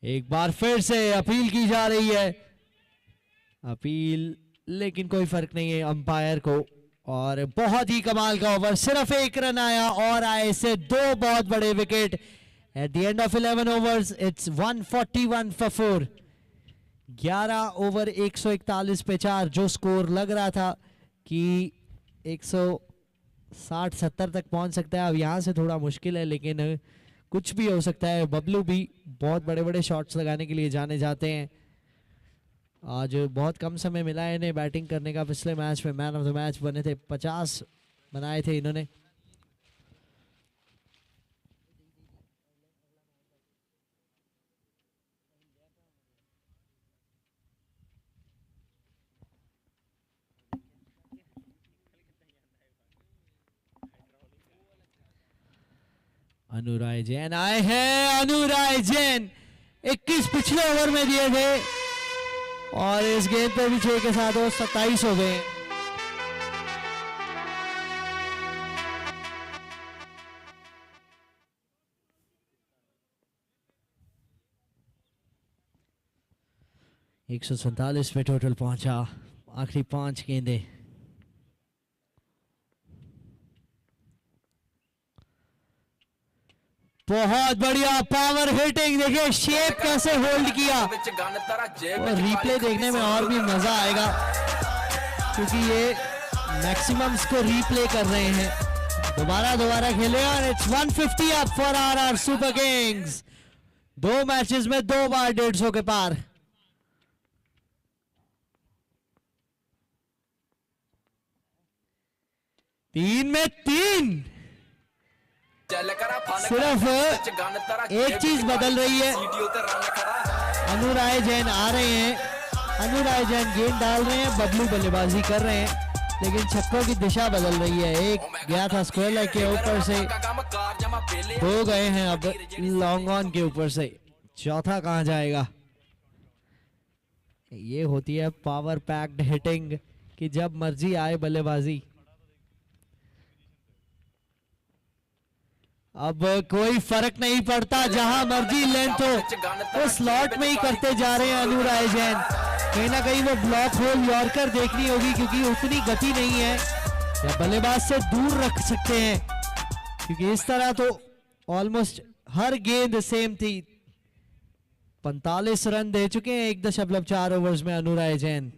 एक बार फिर से अपील की जा रही है, अपील, लेकिन कोई फर्क नहीं है अंपायर को। और बहुत ही कमाल का ओवर, सिर्फ 1 रन आया और आए से 2 बहुत बड़े wicket. At the end of 11 overs it's 141 for 4। 11 over 141 पे 4, जो स्कोर लग रहा था कि 160-70 तक पहुंच सकता है, अब यहां से थोड़ा मुश्किल है, लेकिन कुछ भी हो सकता है। बबलू भी बहुत बड़े बड़े शॉट्स लगाने के लिए जाने जाते हैं। आज बहुत कम समय मिला है इन्हें बैटिंग करने का। पिछले मैच में मैन ऑफ द मैच बने थे, 50 बनाए थे इन्होंने। अनुराय जैन आए हैं। अनुराय जैन 21 पिछले ओवर में दिए थे और इस गेंद पे भी 6 के साथ वो 27 हो गए। एक 147 पे टोटल पहुंचा, आखिरी 5 गेंदें। बहुत बढ़िया पावर हिटिंग, देखिए शेप कैसे होल्ड किया। और रिप्ले देखने में और भी मजा आएगा, क्योंकि ये मैक्सिमम्स को रिप्ले कर रहे हैं। दोबारा खेले और it's 150 up for RR super Kings. 2 matches में 2 बार 150 के पार। तीन में 3। सिर्फ एक चीज बदल रही है, अनुराय जैन आ रहे हैं, अनुराय जैन गेंद डाल रहे हैं, बबलू बल्लेबाजी कर रहे हैं, लेकिन छक्कों की दिशा बदल रही है। एक गया था स्क्वायर लेग के ऊपर से, 2 गए हैं अब लॉन्ग ऑन के ऊपर से। चौथा कहां जाएगा? ये होती है पावर पैक्ड हिटिंग कि जब मर्जी आए बल्लेबाजी। अब कोई फर्क नहीं पड़ता, जहां मर्जी लेंथ हो वो स्लॉट में ही करते जा रहे हैं अनुराय जैन। कहीं ना कहीं वो ब्लॉक होल यॉर्कर देखनी होगी, क्योंकि उतनी गति नहीं है, या बल्लेबाज से दूर रख सकते हैं, क्योंकि इस तरह तो ऑलमोस्ट हर गेंद सेम थी। 45 रन दे चुके हैं 1.4 ओवर्स में अनुराय जैन।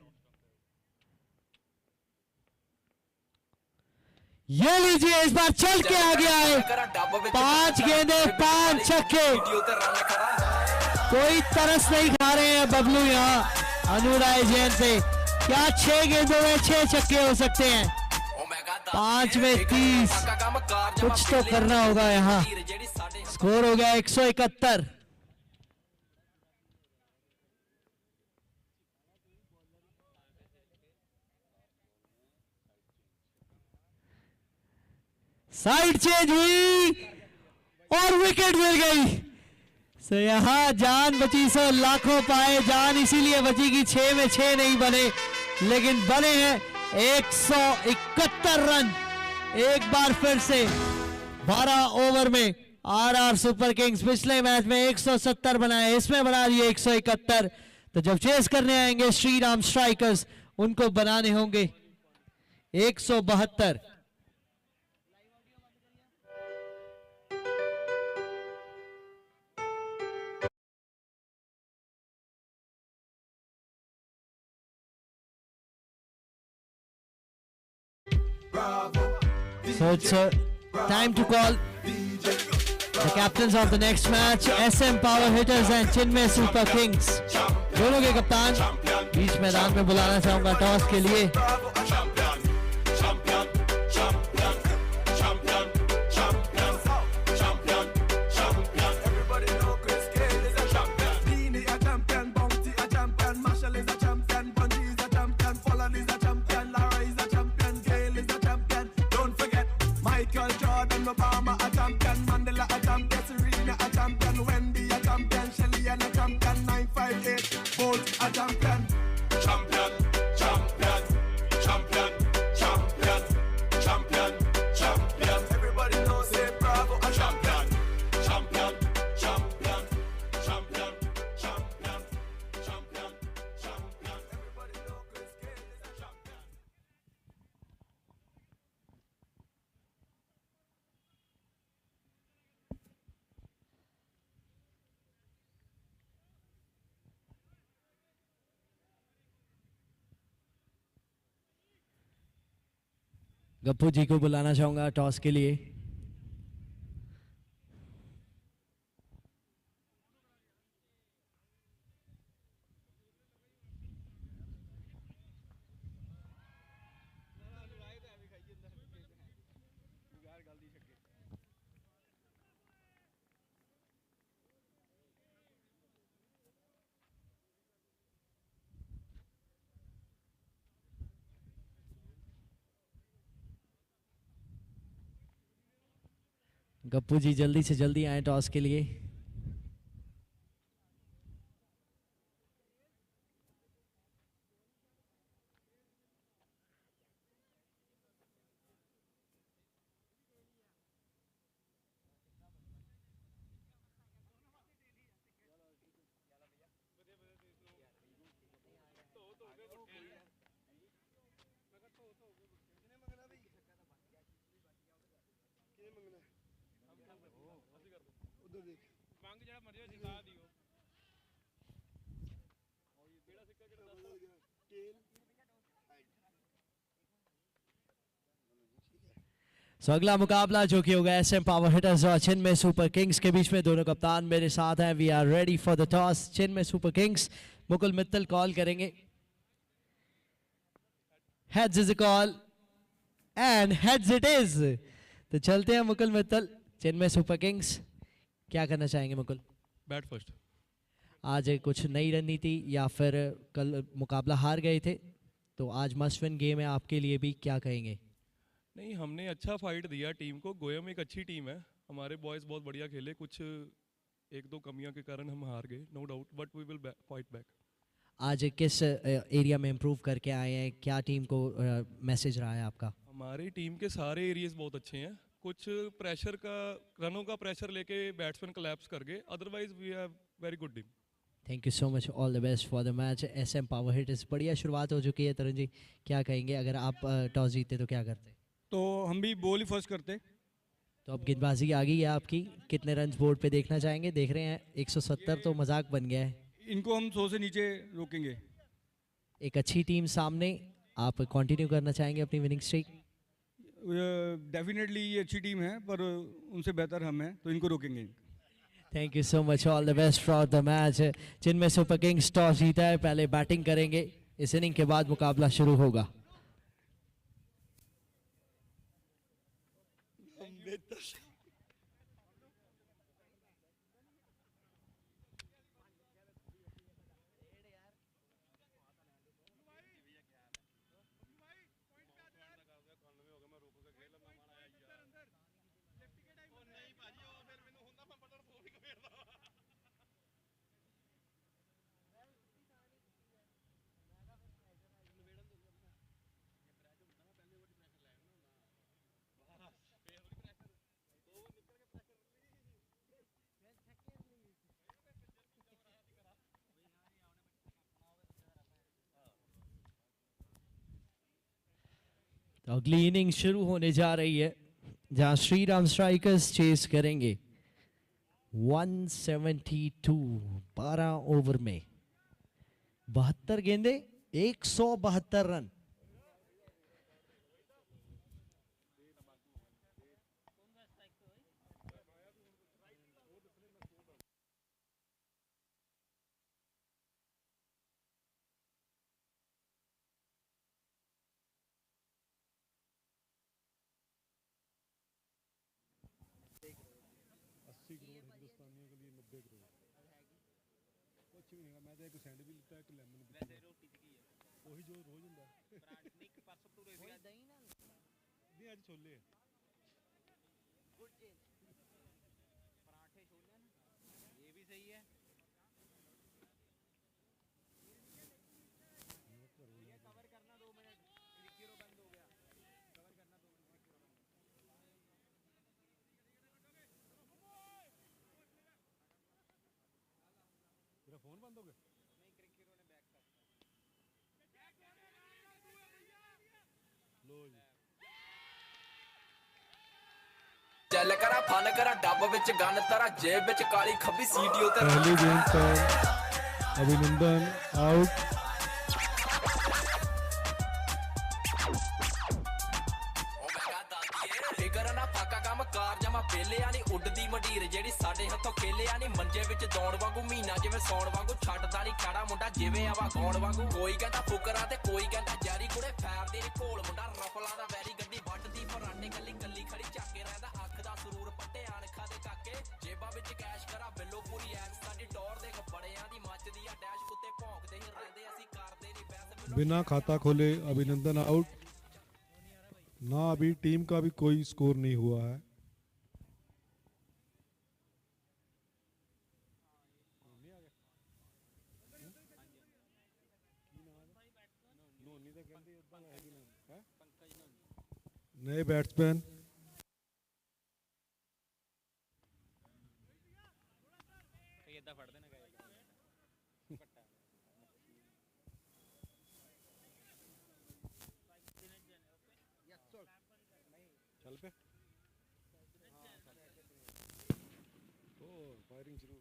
ये लीजिए, इस बार चल के आ गया है। 5 गेंदे 5 छक्के। कोई तरस नहीं खा रहे हैं बबलू यहाँ अनुराय जैन से। क्या 6 गेंदों में 6 छक्के हो सकते हैं? 5 में 30। कुछ तो करना होगा यहाँ। स्कोर हो गया 171। साइड चेंज हुई और विकेट मिल गई। सो यहां जान बची, सो लाखों पाए जान, इसीलिए बची कि 6 में 6 नहीं बने, लेकिन बने हैं 171 रन। एक बार फिर से 12 ओवर में आरआर सुपर किंग्स पिछले मैच में 170 बनाए, इसमें बना दिए 171। तो जब चेस करने आएंगे श्री राम स्ट्राइकर्स, उनको बनाने होंगे 172। So it's time to call the captains of the next match, SM Power Hitters and Chinmay Super Kings। दोनों के कप्तान बीच मैदान में बुलाना चाहूंगा टॉस के लिए। गप्पू जी को बुलाना चाहूंगा टॉस के लिए। गप्पू जी जल्दी से जल्दी आए टॉस के लिए। सो अगला मुकाबला जो कि होगा एसएम पावर हिटर्स और चिन्मय सुपर किंग्स के बीच में। दोनों कप्तान मेरे साथ हैं। We are ready for the toss. Chinmay Super Kings Mukul Mittal call करेंगे। Heads is a call and heads it is. तो चलते हैं मुकुल मित्तल। चिन्मय सुपर किंग्स क्या करना चाहेंगे मुकुल? Bat first. आज कुछ नई रणनीति या फिर कल मुकाबला हार गए थे, तो आज मस्ट विन गेम है आपके लिए भी, क्या कहेंगे? नहीं, हमने अच्छा फाइट दिया टीम को। गोयम एक अच्छी टीम है, हमारे बॉयज बहुत बढ़िया खेले। कुछ एक दो कमियों के कारण हम हार गए, no doubt, but we will fight back. आज किस एरिया में इम्प्रूव करके आए हैं? क्या टीम को मैसेज रहा है आपका? हमारी टीम के सारे एरियाज बहुत अच्छे हैं। कुछ प्रेशर का, रनों का प्रेशर लेके बैट्समैन कोलैप्स कर गए, otherwise we have very good team. Thank you so much, all the best for the match. S M power hitters बढ़िया शुरुआत हो चुकी है। तरुण जी क्या कहेंगे, अगर आप टॉस जीते तो क्या करते? तो हम भी बॉल ही फर्स्ट करते। तो अब गेंदबाजी आ गई है आपकी, कितने रन बोर्ड पे देखना चाहेंगे? देख रहे हैं 170 तो मजाक बन गया है। इनको हम 100 से नीचे रोकेंगे। एक अच्छी टीम सामने, आप कंटिन्यू करना चाहेंगे अपनी विनिंग स्ट्रीक? डेफिनेटली ये अच्छी टीम है, पर उनसे बेहतर हम हैं, तो इनको रोकेंगे। Thank you so much, all the best for the match. Chinmay Super Kings toss जीता है, पहले बैटिंग करेंगे। इस इनिंग के बाद मुकाबला शुरू होगा। अगली इनिंग शुरू होने जा रही है जहां श्रीराम स्ट्राइकर्स चेस करेंगे 172 12 ओवर में 72 गेंदे 172 रन। ਚੱਲ ਕਰਾ ਫਨ ਕਰਾ ਡੱਬ ਵਿੱਚ ਗੰਨ ਤਰਾ ਜੇਬ ਵਿੱਚ ਕਾਲੀ ਖੱਬੀ ਸੀਟੀਓ ਤੇ पहली गेंद पर अभिनंदन आउट। ਫਿਕਰ ਨਾ ਫਾਕਾ ਕੰਮ ਕਾਰ ਜਮਾ ਵੇਲਿਆ ਨਹੀਂ ਉੱਡਦੀ ਮੰਡੀਰ ਜਿਹੜੀ ਸਾਡੇ ਹੱਥੋਂ ਖੇਲਿਆ ਨਹੀਂ ਮੰਜੇ ਵਿੱਚ ਦੌੜ ਵਾਂਗੂ ਮਹੀਨਾ ਜਿਵੇਂ ਸੌਣ ਵਾਂਗੂ ਛੱਡਦਾ ਨਹੀਂ ਖਾੜਾ ਮੁੰਡਾ ਜਿਵੇਂ ਆਵਾ ਗਾਉਣ ਵਾਂਗੂ ਕੋਈ ਕਹਿੰਦਾ ਫੁਕਰਾ ਤੇ ਕੋਈ ਕਹਿੰਦਾ ਜਾਰੀ ਕੁੜੇ ਫੈਰਦੇ ਨੇ ਘੋਲ ਮੁੰਡਾ ਰਫਲਾ ਦਾ ਵੈਰੀ ਗੱਡੀ ਵੱਢਦੀ ਫਰਾਂਡੇ ਕੱਲੀ ਕੱਲੀ ਖੜੀ ਝਾਕੇ ਰਹਿੰਦਾ ਅੱਖ ਦਾ ਸਰੂਰ ਪੱਟੇ ਅਣਖਾਂ ਦੇ ਕਾਕੇ ਜੇਬਾਂ ਵਿੱਚ ਕੈਸ਼ ਕਰਾ ਬਿੱਲੋ ਪੂਰੀ ਐਕਸ ਸਾਡੀ ਟੌਰ ਦੇ ਬੜਿਆਂ ਦੀ ਮੱਚਦੀ ਆ ਡੈਸ਼ ਕੁੱਤੇ ਭੌਂਕਦੇ ਹੀ ਰਹਿੰਦੇ ਅਸੀਂ ਕਰਦੇ ਨਹੀਂ ਵੈਸੇ बिना खाता खोले अभिनंदन आउट। ना अभी टीम का भी कोई स्कोर नहीं हुआ है। नए बैट्समैन चल पे ओ फायरिंग शुरू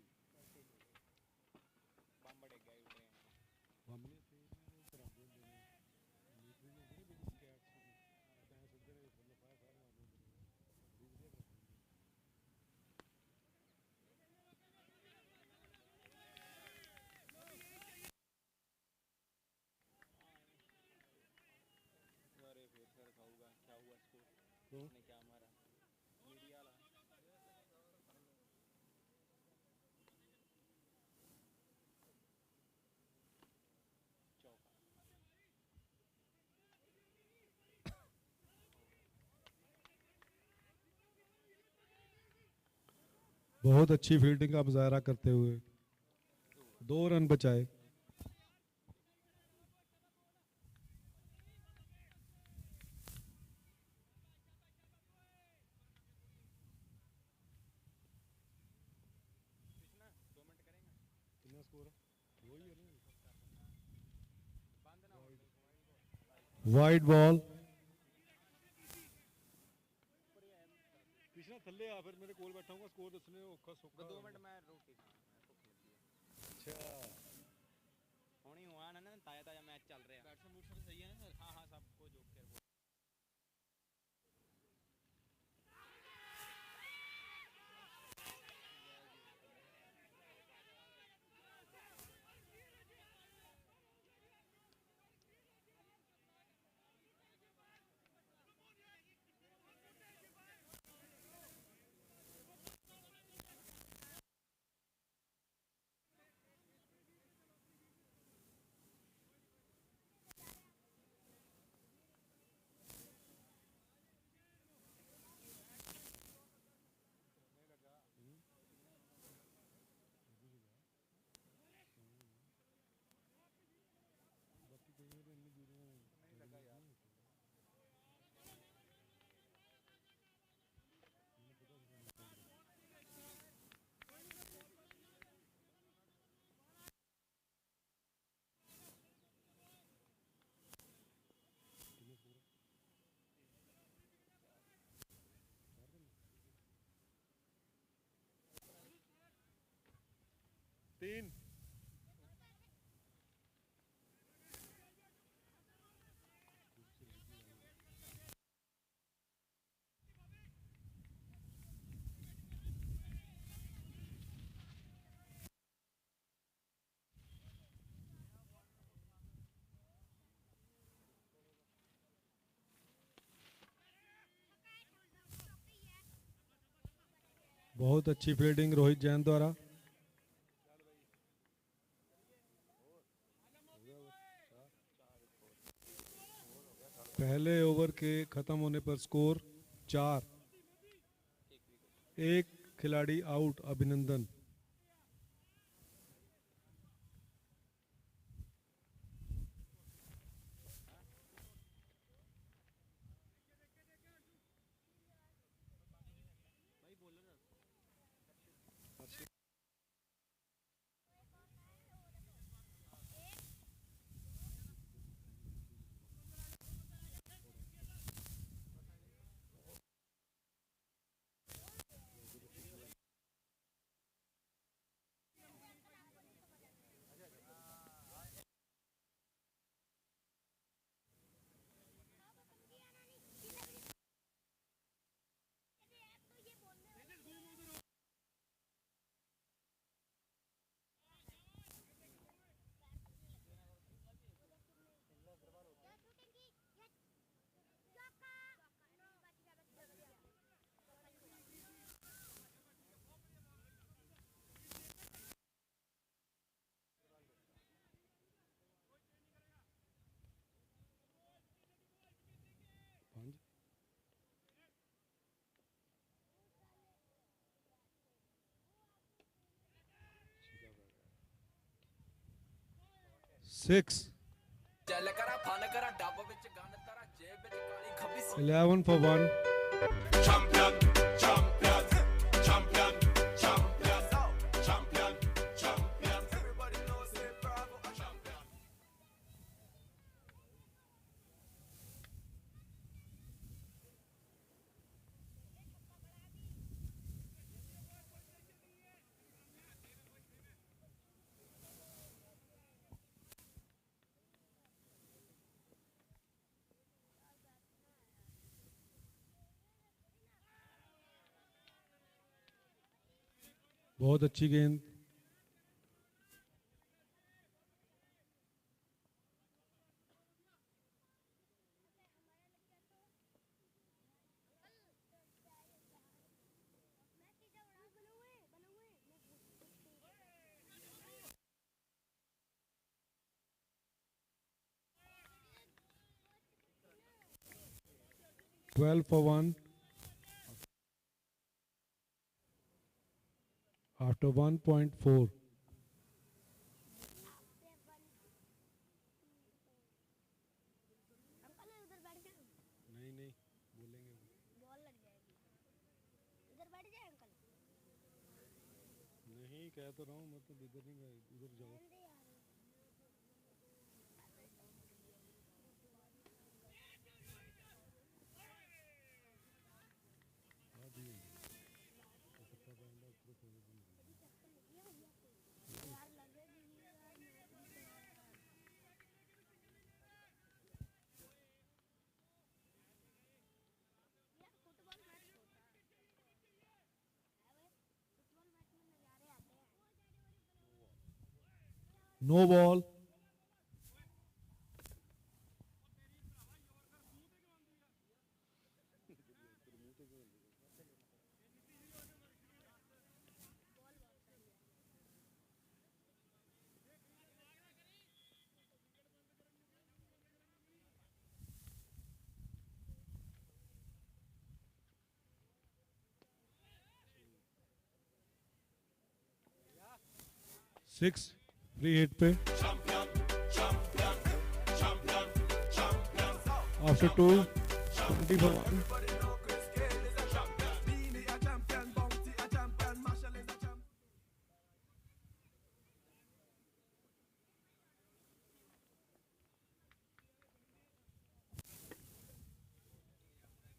बहुत अच्छी फील्डिंग का मुजाहरा करते हुए 2 रन बचाए। वाइड बॉल पिछला थल्ले आ फिर मेरे कोल बैठा हूँ स्कोर दसने औखा सौखा 2 मिनट मैं रोटी अच्छा होनी हुआ ना ताजा ताजा मैच चल रहा है बैट्समैन बूट्समैन सही है ना सर हाँ हाँ सब कुछ ओके 13. बहुत अच्छी फील्डिंग रोहित जैन द्वारा। पहले ओवर के खत्म होने पर स्कोर 4, एक खिलाड़ी आउट, अभिनंदन। Six. 11 for 1. Champion, champion, champion, champion, champion, champion. Everybody knows it, Bravo, a champion. बहुत अच्छी गेंद। Twelve for 1. After 1.4. नहीं नहीं बोलेंगे। बॉल लग जाएगी, इधर बैठ जाए अंकल। नहीं कह तो रहा हूँ, मतलब इधर नहीं गए, उधर जाओ। No ball. Six. Free hit पे आफ्टर 2 20 for 1.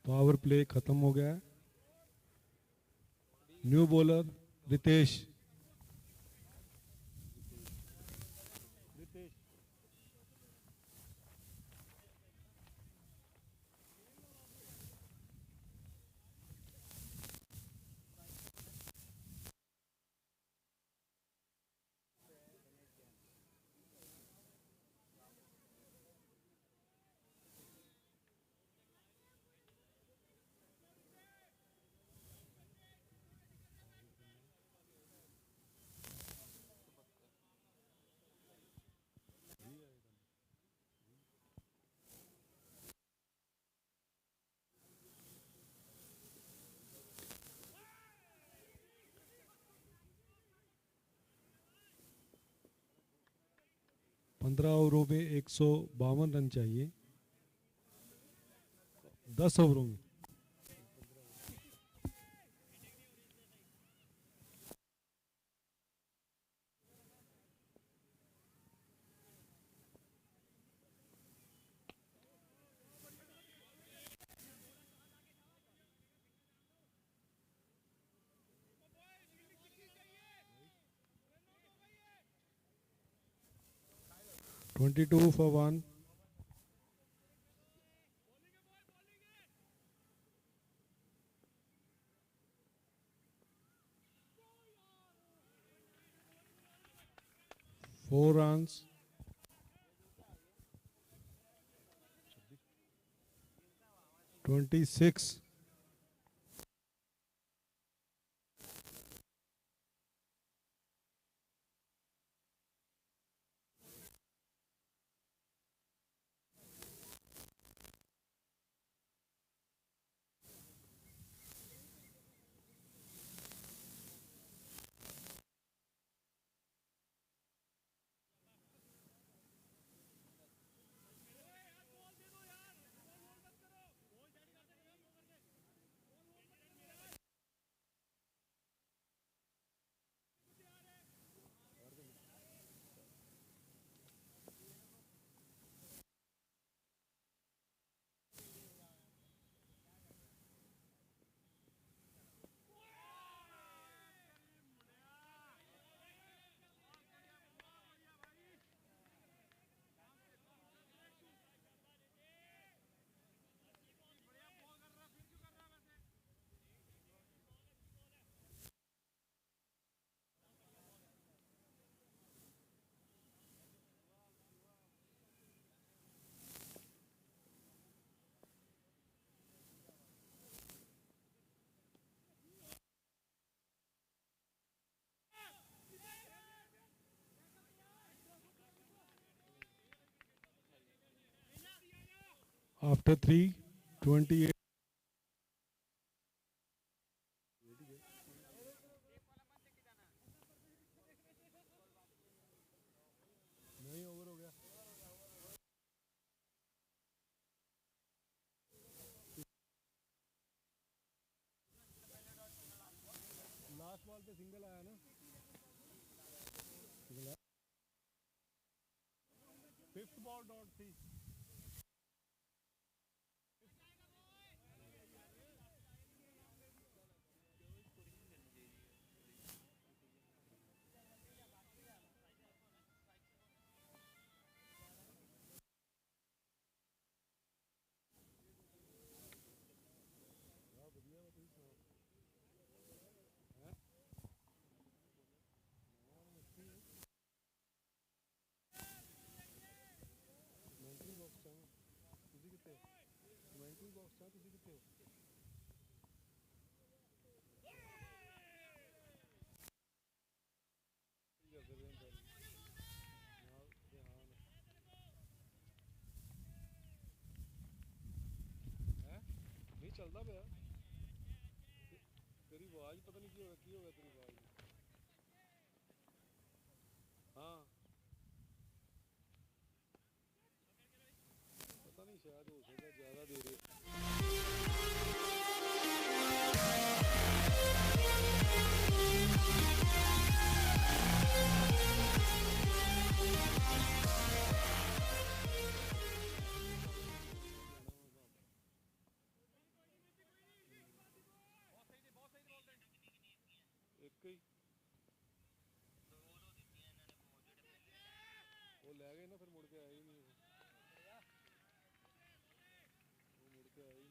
पावर प्ले खत्म हो गया है। New bowler Ritesh. 15 ओवरों में 152 रन चाहिए 10 ओवरों में। Twenty-two for one. Four runs. 26. After 3, 28. Last ball पे सिंगल आया ना, फिफ्थ बॉल डॉट थी। नहीं चलता पे तेरी आवाज पता नहीं क्यों की होगा तेरी आवाज। हाँ पता नहीं शायद हो सकता ज्यादा दे रहे। एक ही वो ले गए ना, फिर मुड़ के आए ही नहीं, वो मुड़ के आए ही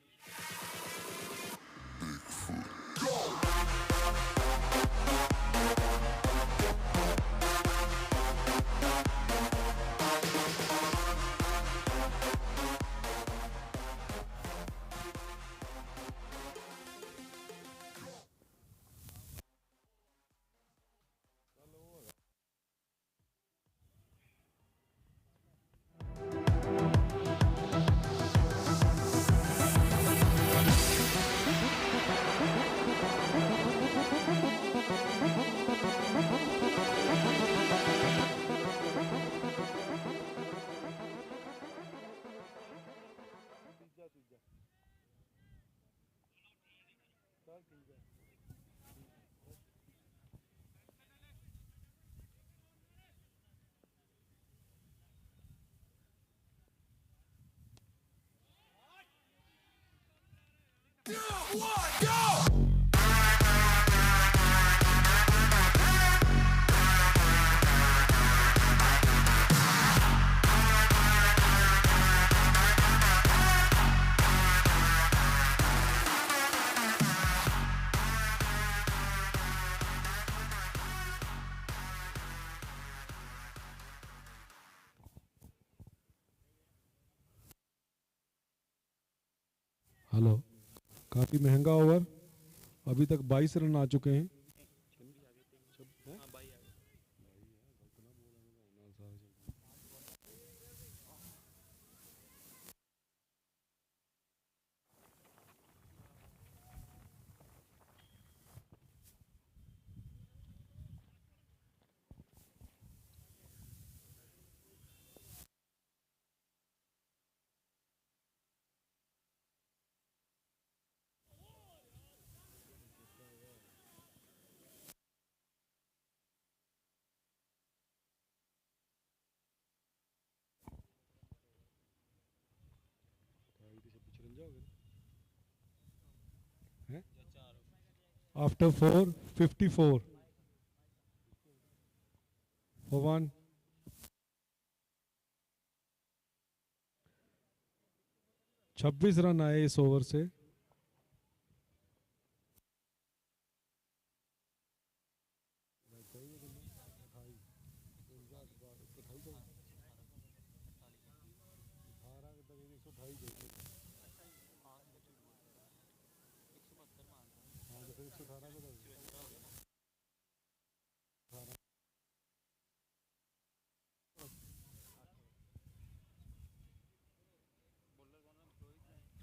हेलो, काफ़ी महंगा ओवर, अभी तक 22 रन आ चुके हैं। After 4, 54 for 1. छब्बीस रन आए इस ओवर से।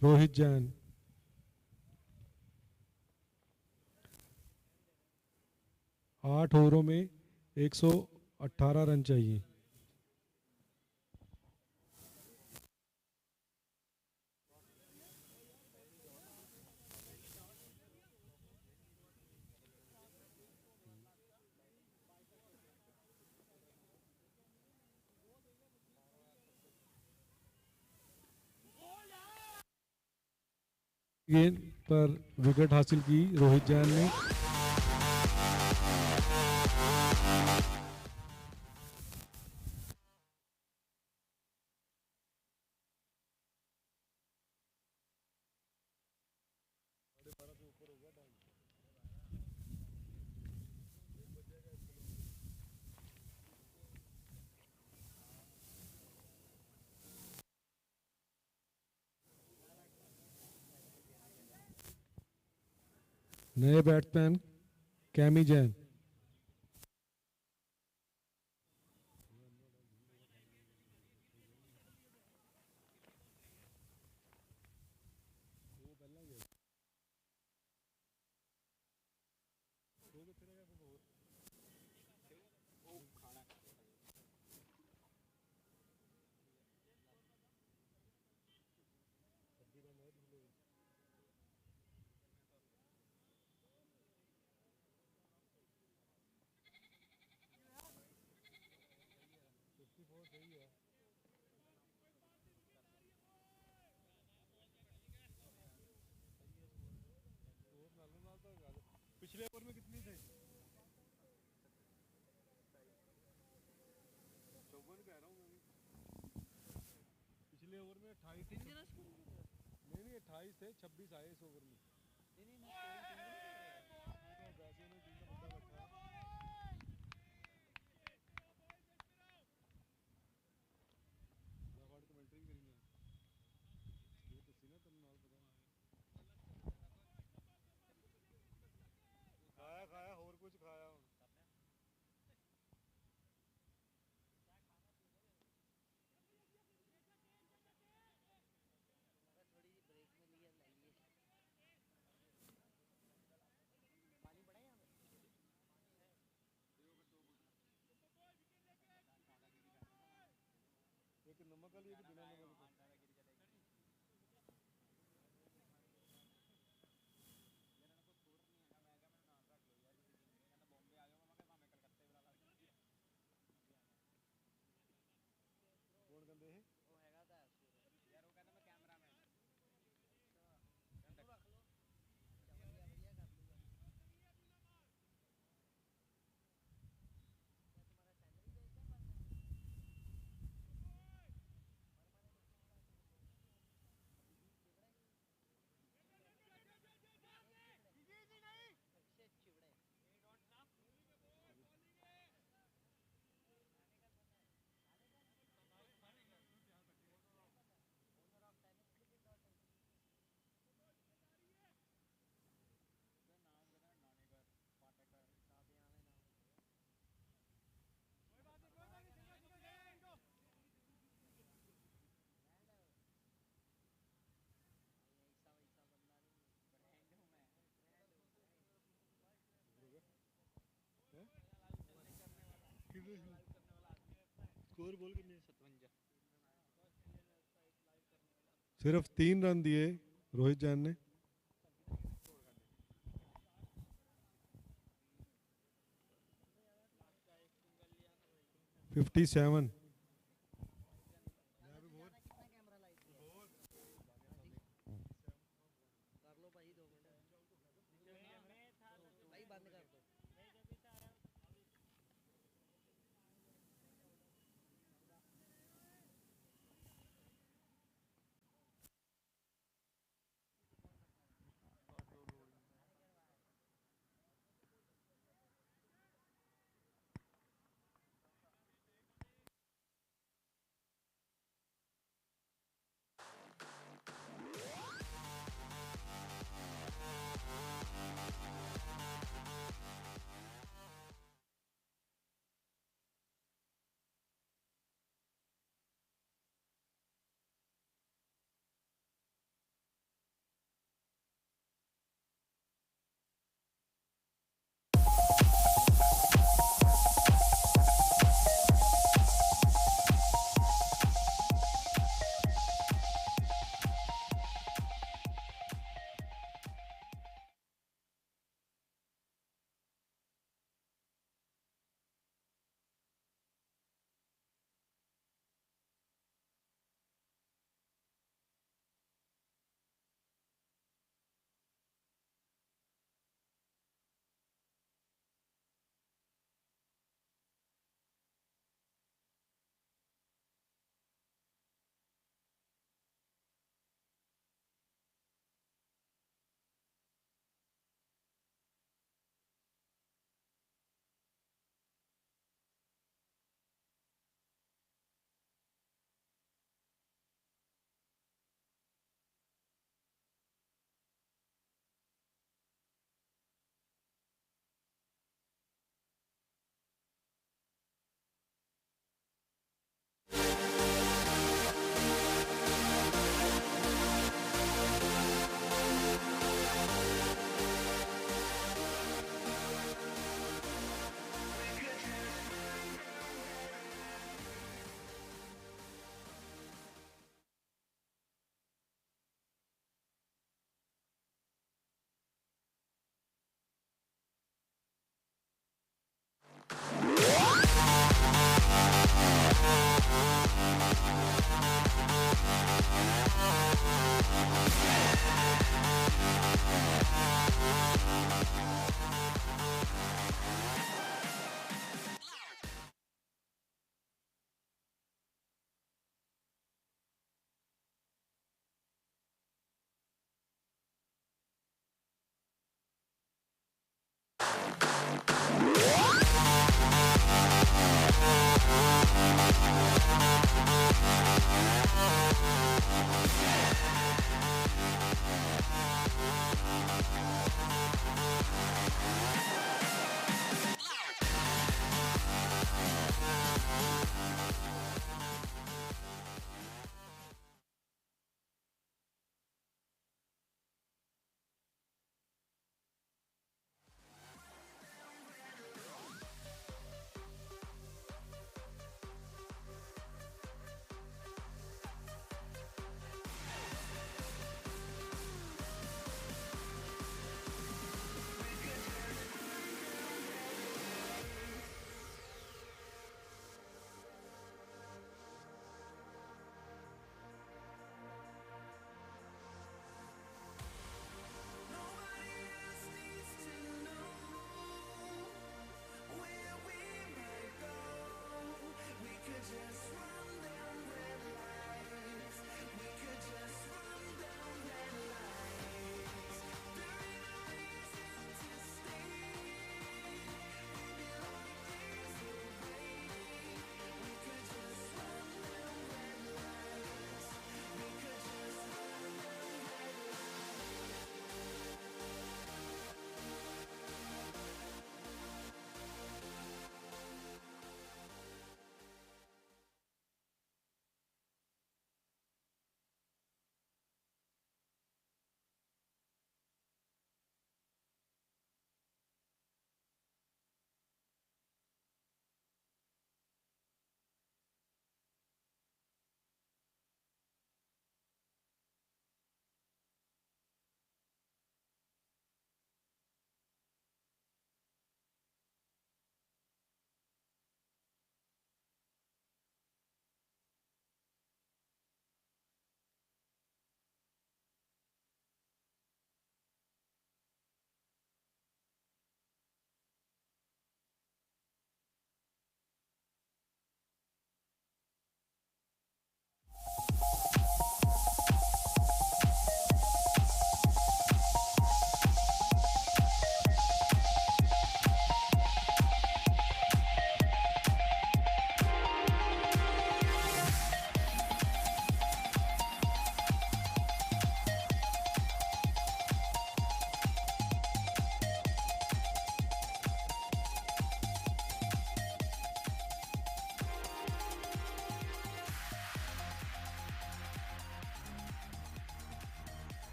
रोहित जैन, 8 ओवरों में 118 रन चाहिए। गेंद पर विकेट हासिल की रोहित जैन ने। नए बैट्समैन कैमी जैन। पिछले ओवर में कितनी थे? 54 कह रहा हूँ मैं। पिछले ओवर में 28 थे। नहीं 28 थे, 26 आए इस ओवर में। वैसे उन्होंने टीम का बंदा रखा है। कमेंट्री करेंगे ये तो सी ना तुम नाल पता खाया और कुछ खाया हूँ। स्कोर बोल कितने 57 सिर्फ 3 रन दिए रोहित जैन ने। Fifty 57।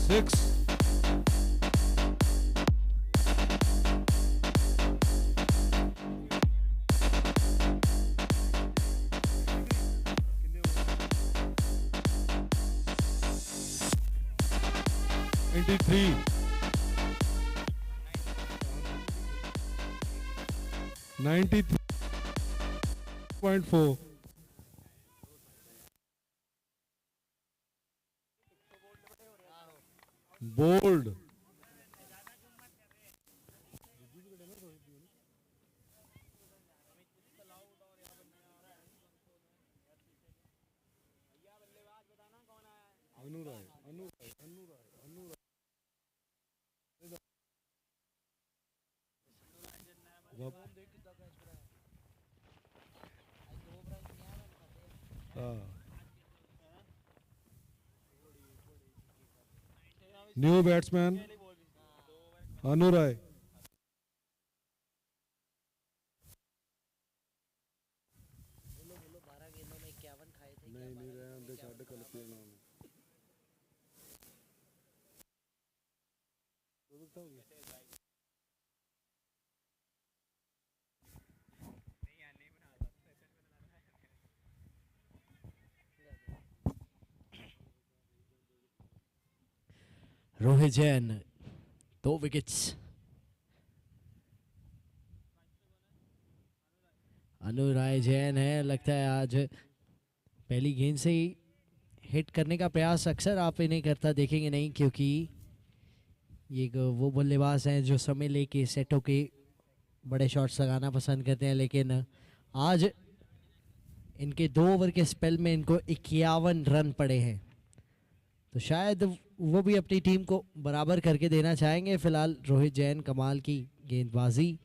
6. Three. 93.4. Bold. New batsman Anu Rai. नहीं रहने दे साढ़े कल पीना रोहित जैन 2 विकेट्स। अनु राय जैन है, लगता है आज पहली गेंद से ही हिट करने का प्रयास अक्सर आप इन्हें करता देखेंगे नहीं, क्योंकि ये वो बल्लेबाज हैं जो समय लेके सेटों के बड़े शॉट्स लगाना पसंद करते हैं, लेकिन आज इनके 2 ओवर के स्पेल में इनको 51 रन पड़े हैं, तो शायद वो भी अपनी टीम को बराबर करके देना चाहेंगे। फिलहाल रोहित जैन कमाल की गेंदबाजी।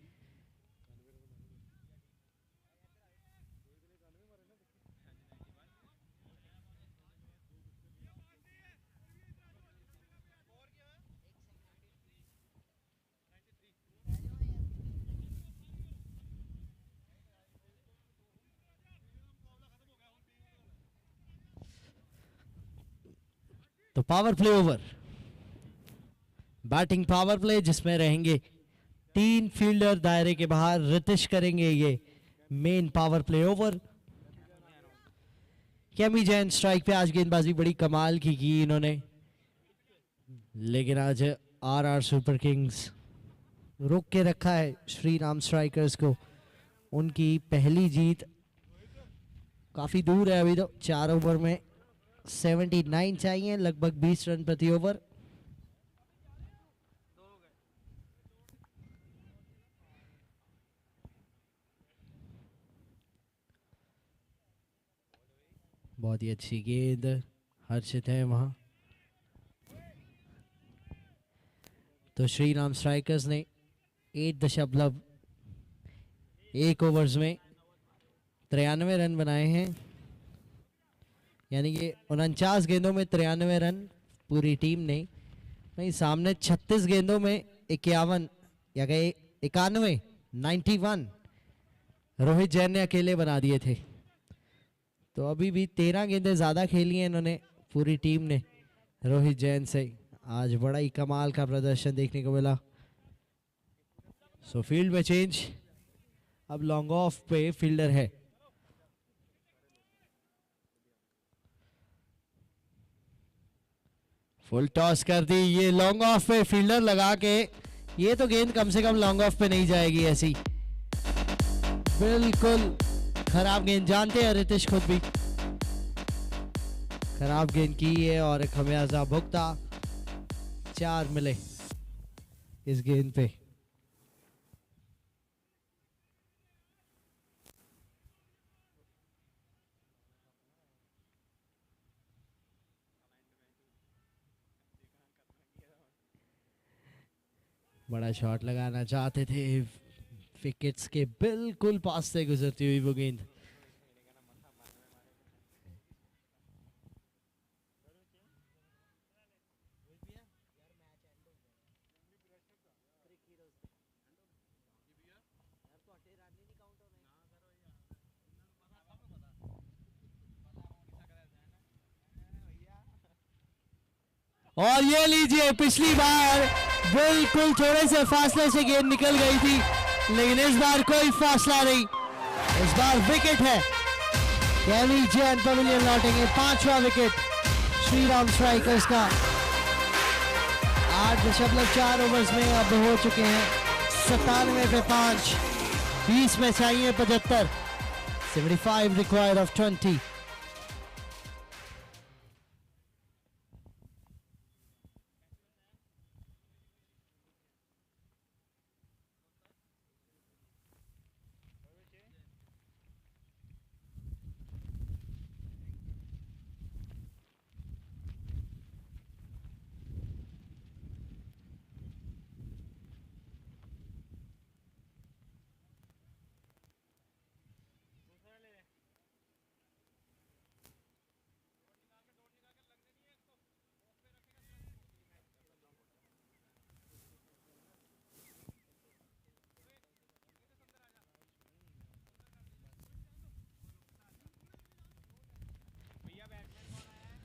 तो power play over, batting power play जिसमें रहेंगे 3 फील्डर दायरे के बाहर। रितिश करेंगे ये मेन पावर प्ले ओवर। केमी जैन स्ट्राइक पे। आज गेंदबाजी बड़ी कमाल की इन्होंने, लेकिन आज आरआर सुपर किंग्स रोक के रखा है श्री राम स्ट्राइकर्स को। उनकी पहली जीत काफी दूर है अभी, तो 4 ओवर में 79 चाहिए, लगभग 20 रन प्रति ओवर। बहुत ही अच्छी गेंद, हर्षित है वहां। तो श्री राम स्ट्राइकर्स ने 8.1 ओवर्स में 93 रन बनाए हैं, यानी कि 49 गेंदों में 93 रन पूरी टीम ने। वहीं सामने 36 गेंदों में 51 या कहे 91 रोहित जैन ने अकेले बना दिए थे। तो अभी भी 13 गेंदें ज़्यादा खेली हैं इन्होंने पूरी टीम ने रोहित जैन से। आज बड़ा ही कमाल का प्रदर्शन देखने को मिला। सो फील्ड में चेंज, अब लॉन्ग ऑफ पे फील्डर है। फुल टॉस कर दी, ये लॉन्ग ऑफ पे फील्डर लगा के, ये तो गेंद कम से कम लॉन्ग ऑफ पे नहीं जाएगी ऐसी। बिल्कुल खराब गेंद, जानते हैं रितिश खुद भी खराब गेंद की है और खमियाजा भुगता। 4 मिले इस गेंद पे। बड़ा शॉट लगाना चाहते थे, विकेट्स के बिल्कुल पास से गुजरती हुई वो गेंद। और ये लीजिए, पिछली बार बिल्कुल थोड़े से फासले से गेंद निकल गई थी, लेकिन इस बार कोई फासला नहीं, इस बार विकेट है। केली जैन पवेलियन लौटेंगे, 5वां विकेट श्रीराम स्ट्राइकर्स का। 8.4 ओवर्स में अब हो चुके हैं 97 पे 5, 20 में चाहिए 75, 75 रिक्वायर्ड ऑफ 20। भैया बैट्समैन कौन आया है?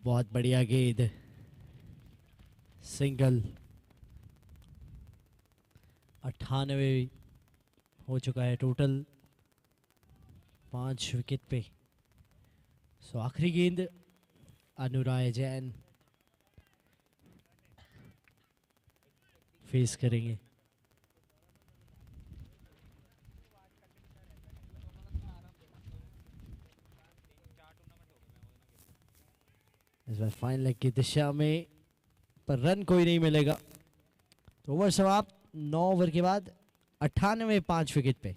बहुत बढ़िया गेंद, सिंगल। 98 हो चुका है टोटल 5 विकेट पे। सो आखिरी गेंद अनुराय जैन फेस करेंगे। इस बार फाइन लेग की दिशा में, पर रन कोई नहीं मिलेगा। तो ओवर समाप्त, 9 ओवर के बाद 98 5 विकेट पे।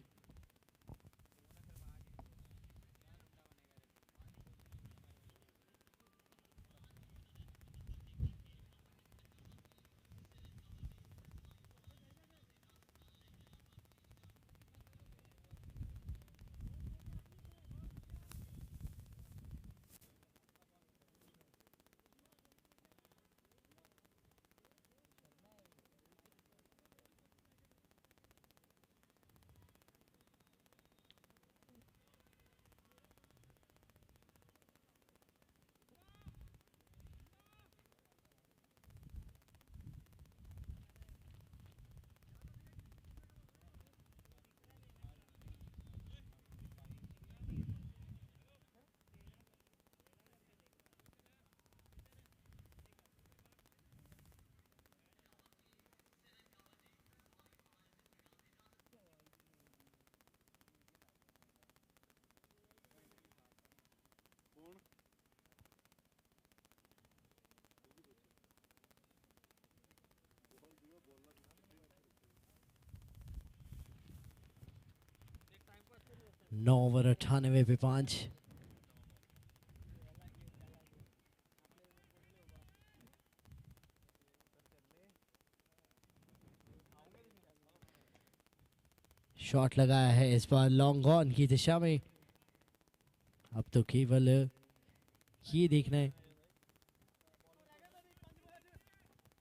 नौ ओवर 98 पे 5। शॉट लगाया है इस बार लॉन्ग ऑन की दिशा में। अब तो केवल ये देखना है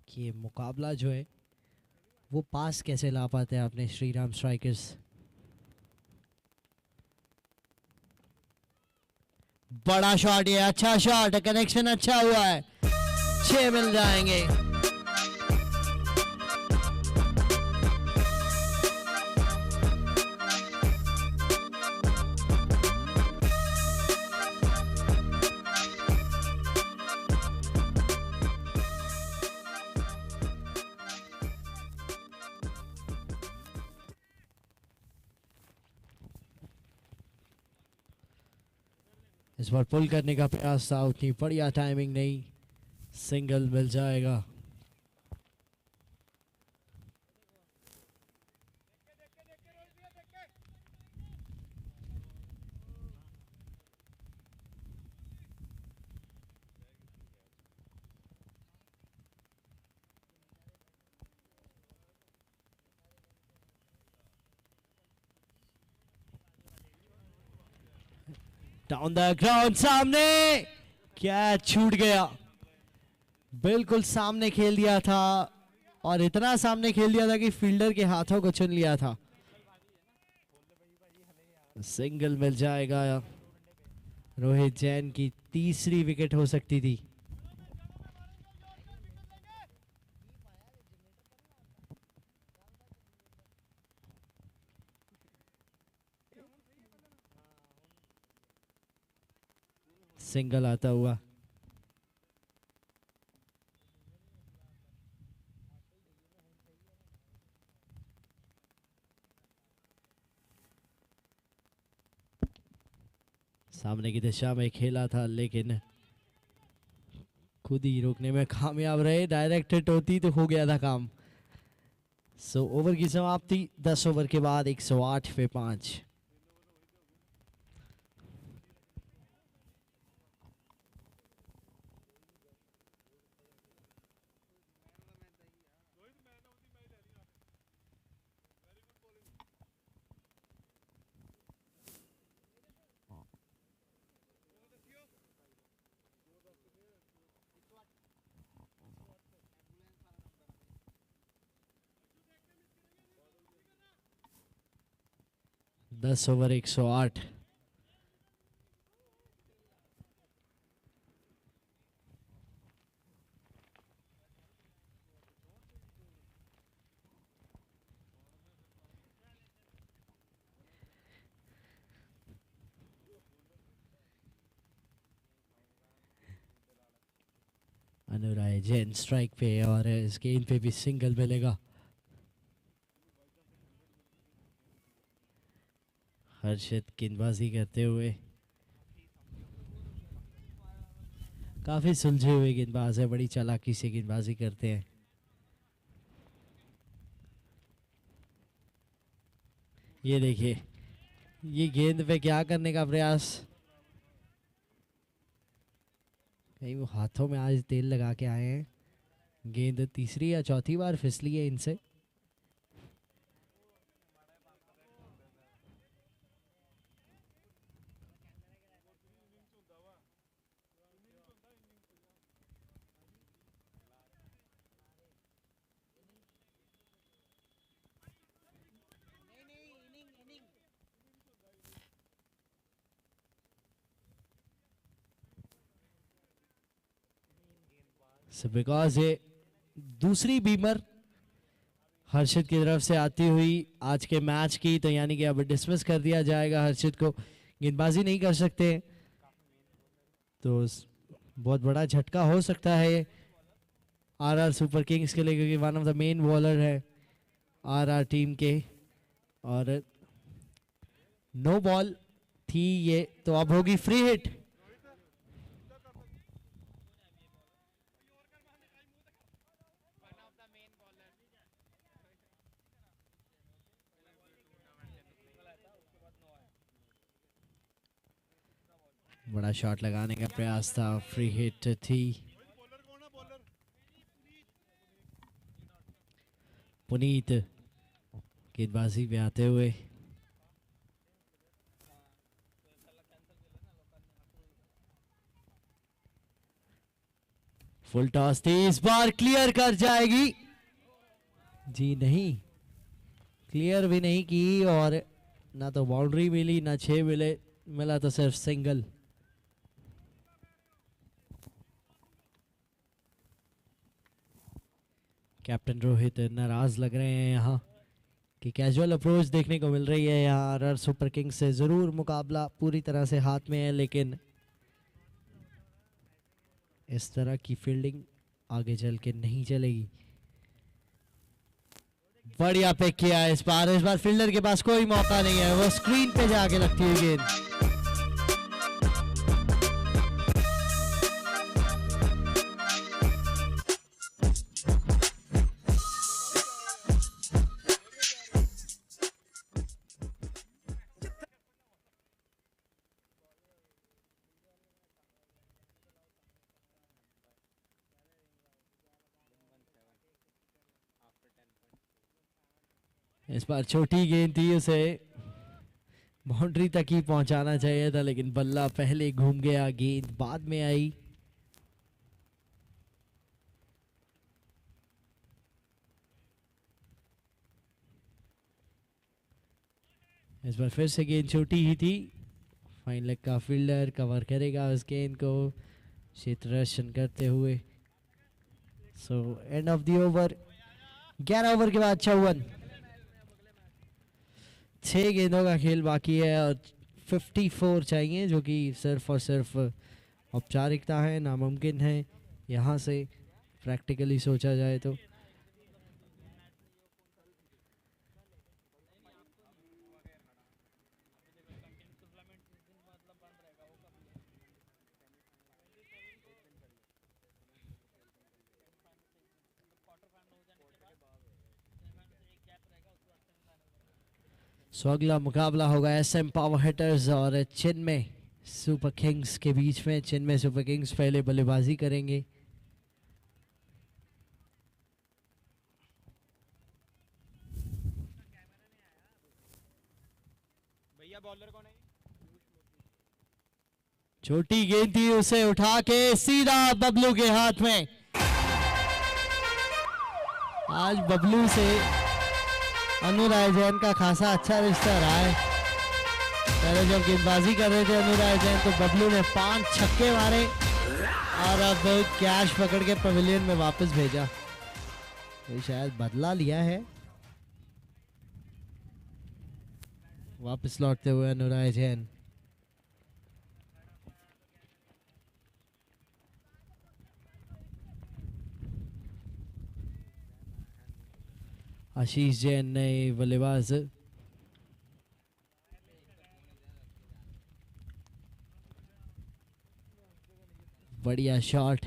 कि ये मुकाबला जो है वो पास कैसे ला पाते हैं अपने श्रीराम स्ट्राइकर्स। बड़ा शॉट, ये अच्छा शॉट, कनेक्शन अच्छा हुआ है, 6 मिल जाएंगे। इस बार पुल करने का प्रयास था, उतनी बढ़िया टाइमिंग नहीं, सिंगल मिल जाएगा। डाउन द ग्राउंड सामने कैच छूट गया, बिल्कुल सामने खेल दिया था और इतना सामने खेल दिया था कि फील्डर के हाथों को चुन लिया था। सिंगल मिल जाएगा, रोहित जैन की तीसरी विकेट हो सकती थी। सिंगल आता हुआ सामने की दिशा में खेला था लेकिन खुद ही रोकने में कामयाब रहे। डायरेक्ट हिट होती तो हो गया था काम। सो ओवर की समाप्ति 10 ओवर के बाद 108 पे 5। दस ओवर 108। अनुराग जैन स्ट्राइक पे और इस गेंद पे भी सिंगल मिलेगा। हर्षित गेंदबाजी करते हुए, काफी सुलझे हुए गेंदबाज है, बड़ी चालाकी से गेंदबाजी करते हैं। ये देखिए, ये गेंद पे क्या करने का प्रयास, कहीं वो हाथों में आज तेल लगा के आए हैं। गेंद तीसरी या चौथी बार फिसली है इनसे। बिकॉज ये दूसरी बीमर हर्षित की तरफ से आती हुई आज के मैच की, तो यानी कि अब डिसमिस कर दिया जाएगा। हर्षित को गेंदबाजी नहीं कर सकते, तो बहुत बड़ा झटका हो सकता है आरआर सुपर किंग्स के लिए, क्योंकि one of the main bowler है आरआर टीम के। और नो बॉल थी ये, तो अब होगी फ्री हिट। बड़ा शॉट लगाने का प्रयास था, फ्री हिट थी। पुनीत गेंदबाजी पे आते हुए, फुल टॉस थी, इस बार क्लियर कर जाएगी। जी नहीं, क्लियर भी नहीं की और ना तो बाउंड्री मिली ना 6 मिला तो सिर्फ सिंगल। कैप्टन रोहित नाराज लग रहे हैं यहाँ कि कैजुअल अप्रोच देखने को मिल रही है यहाँ आरआर सुपर किंग्स से। जरूर मुकाबला पूरी तरह से हाथ में है, लेकिन इस तरह की फील्डिंग आगे चल के नहीं चलेगी। बढ़िया पिक किया इस बार फील्डर के पास कोई मौका नहीं है, वो स्क्रीन पे जाके लगती हुई गेंद। इस बार छोटी गेंद थी, उसे बाउंड्री तक ही पहुंचाना चाहिए था, लेकिन बल्ला पहले घूम गया, गेंद बाद में आई। इस बार फिर से गेंद छोटी ही थी। फाइन लेग का फील्डर कवर करेगा उस गेंद को क्षेत्र रक्षण करते हुए। So and of the over. 11 over के बाद 54। 6 गेंदों का खेल बाकी है और 54 चाहिए, जो कि सिर्फ और सिर्फ औपचारिकता है, नामुमकिन है यहाँ से प्रैक्टिकली सोचा जाए तो। सो अगला मुकाबला होगा SM पावर हिटर्स और चेन्नई सुपर किंग्स के बीच में। चेन्नई सुपर किंग्स पहले बल्लेबाजी करेंगे। भैया बॉलर कौन है? छोटी गेंद थी, उसे उठा के सीधा बबलू के हाथ में। आज बबलू से अनुराय जैन का खासा अच्छा रिश्ता रहा है। पहले जब गेंदबाजी कर रहे थे अनुराय जैन तो बबलू ने 5 छक्के मारे और अब कैच पकड़ के पवेलियन में वापस भेजा। तो शायद बदला लिया है वापस लौटते हुए अनुराय जैन। आशीष जैन नए बल्लेबाज। बढ़िया शॉट,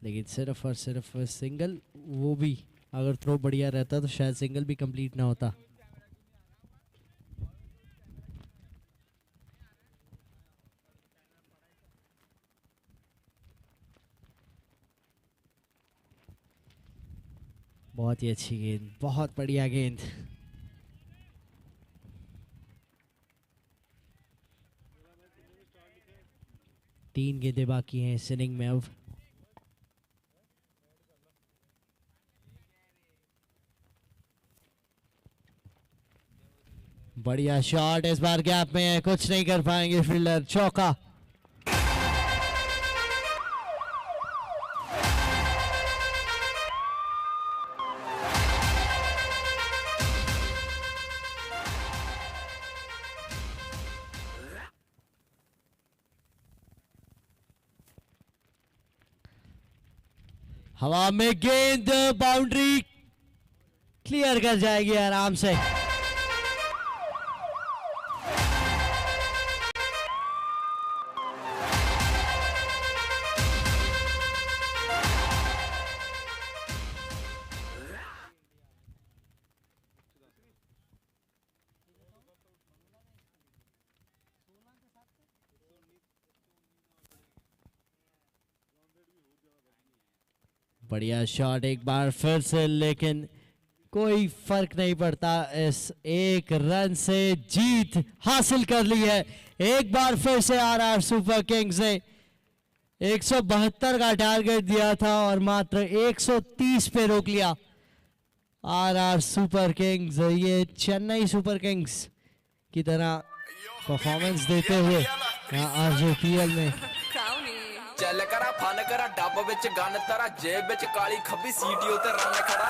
लेकिन सिर्फ और सिर्फ सिंगल। वो भी अगर थ्रो बढ़िया रहता तो शायद सिंगल भी कंप्लीट ना होता। बहुत ही अच्छी गेंद, बहुत बढ़िया गेंद। तीन गेंदें बाकी हैं इस इनिंग में अब। बढ़िया शॉट, इस बार गैप में है, कुछ नहीं कर पाएंगे फील्डर। चौका। हवा में गेंद बाउंड्री क्लियर कर जाएगी आराम से। बढ़िया शॉट एक बार फिर से, लेकिन कोई फर्क नहीं पड़ता। इस एक रन से जीत हासिल कर ली है। एक बार फिर से आरआर सुपर किंग्स ने 172 का टारगेट दिया था और मात्र 130 पे रोक लिया। आरआर सुपर किंग्स ये चेन्नई सुपर किंग्स की तरह परफॉर्मेंस देते हुए यहाँ RJPL में ਚੱਲ ਕਰਾ ਫਨ ਕਰਾ ਡੱਬ ਵਿੱਚ ਗੰਨ ਤਰਾ ਜੇਬ ਵਿੱਚ ਕਾਲੀ ਖੱਬੀ ਸੀਟੀਓ ਤੇ ਰਨ ਖੜਾ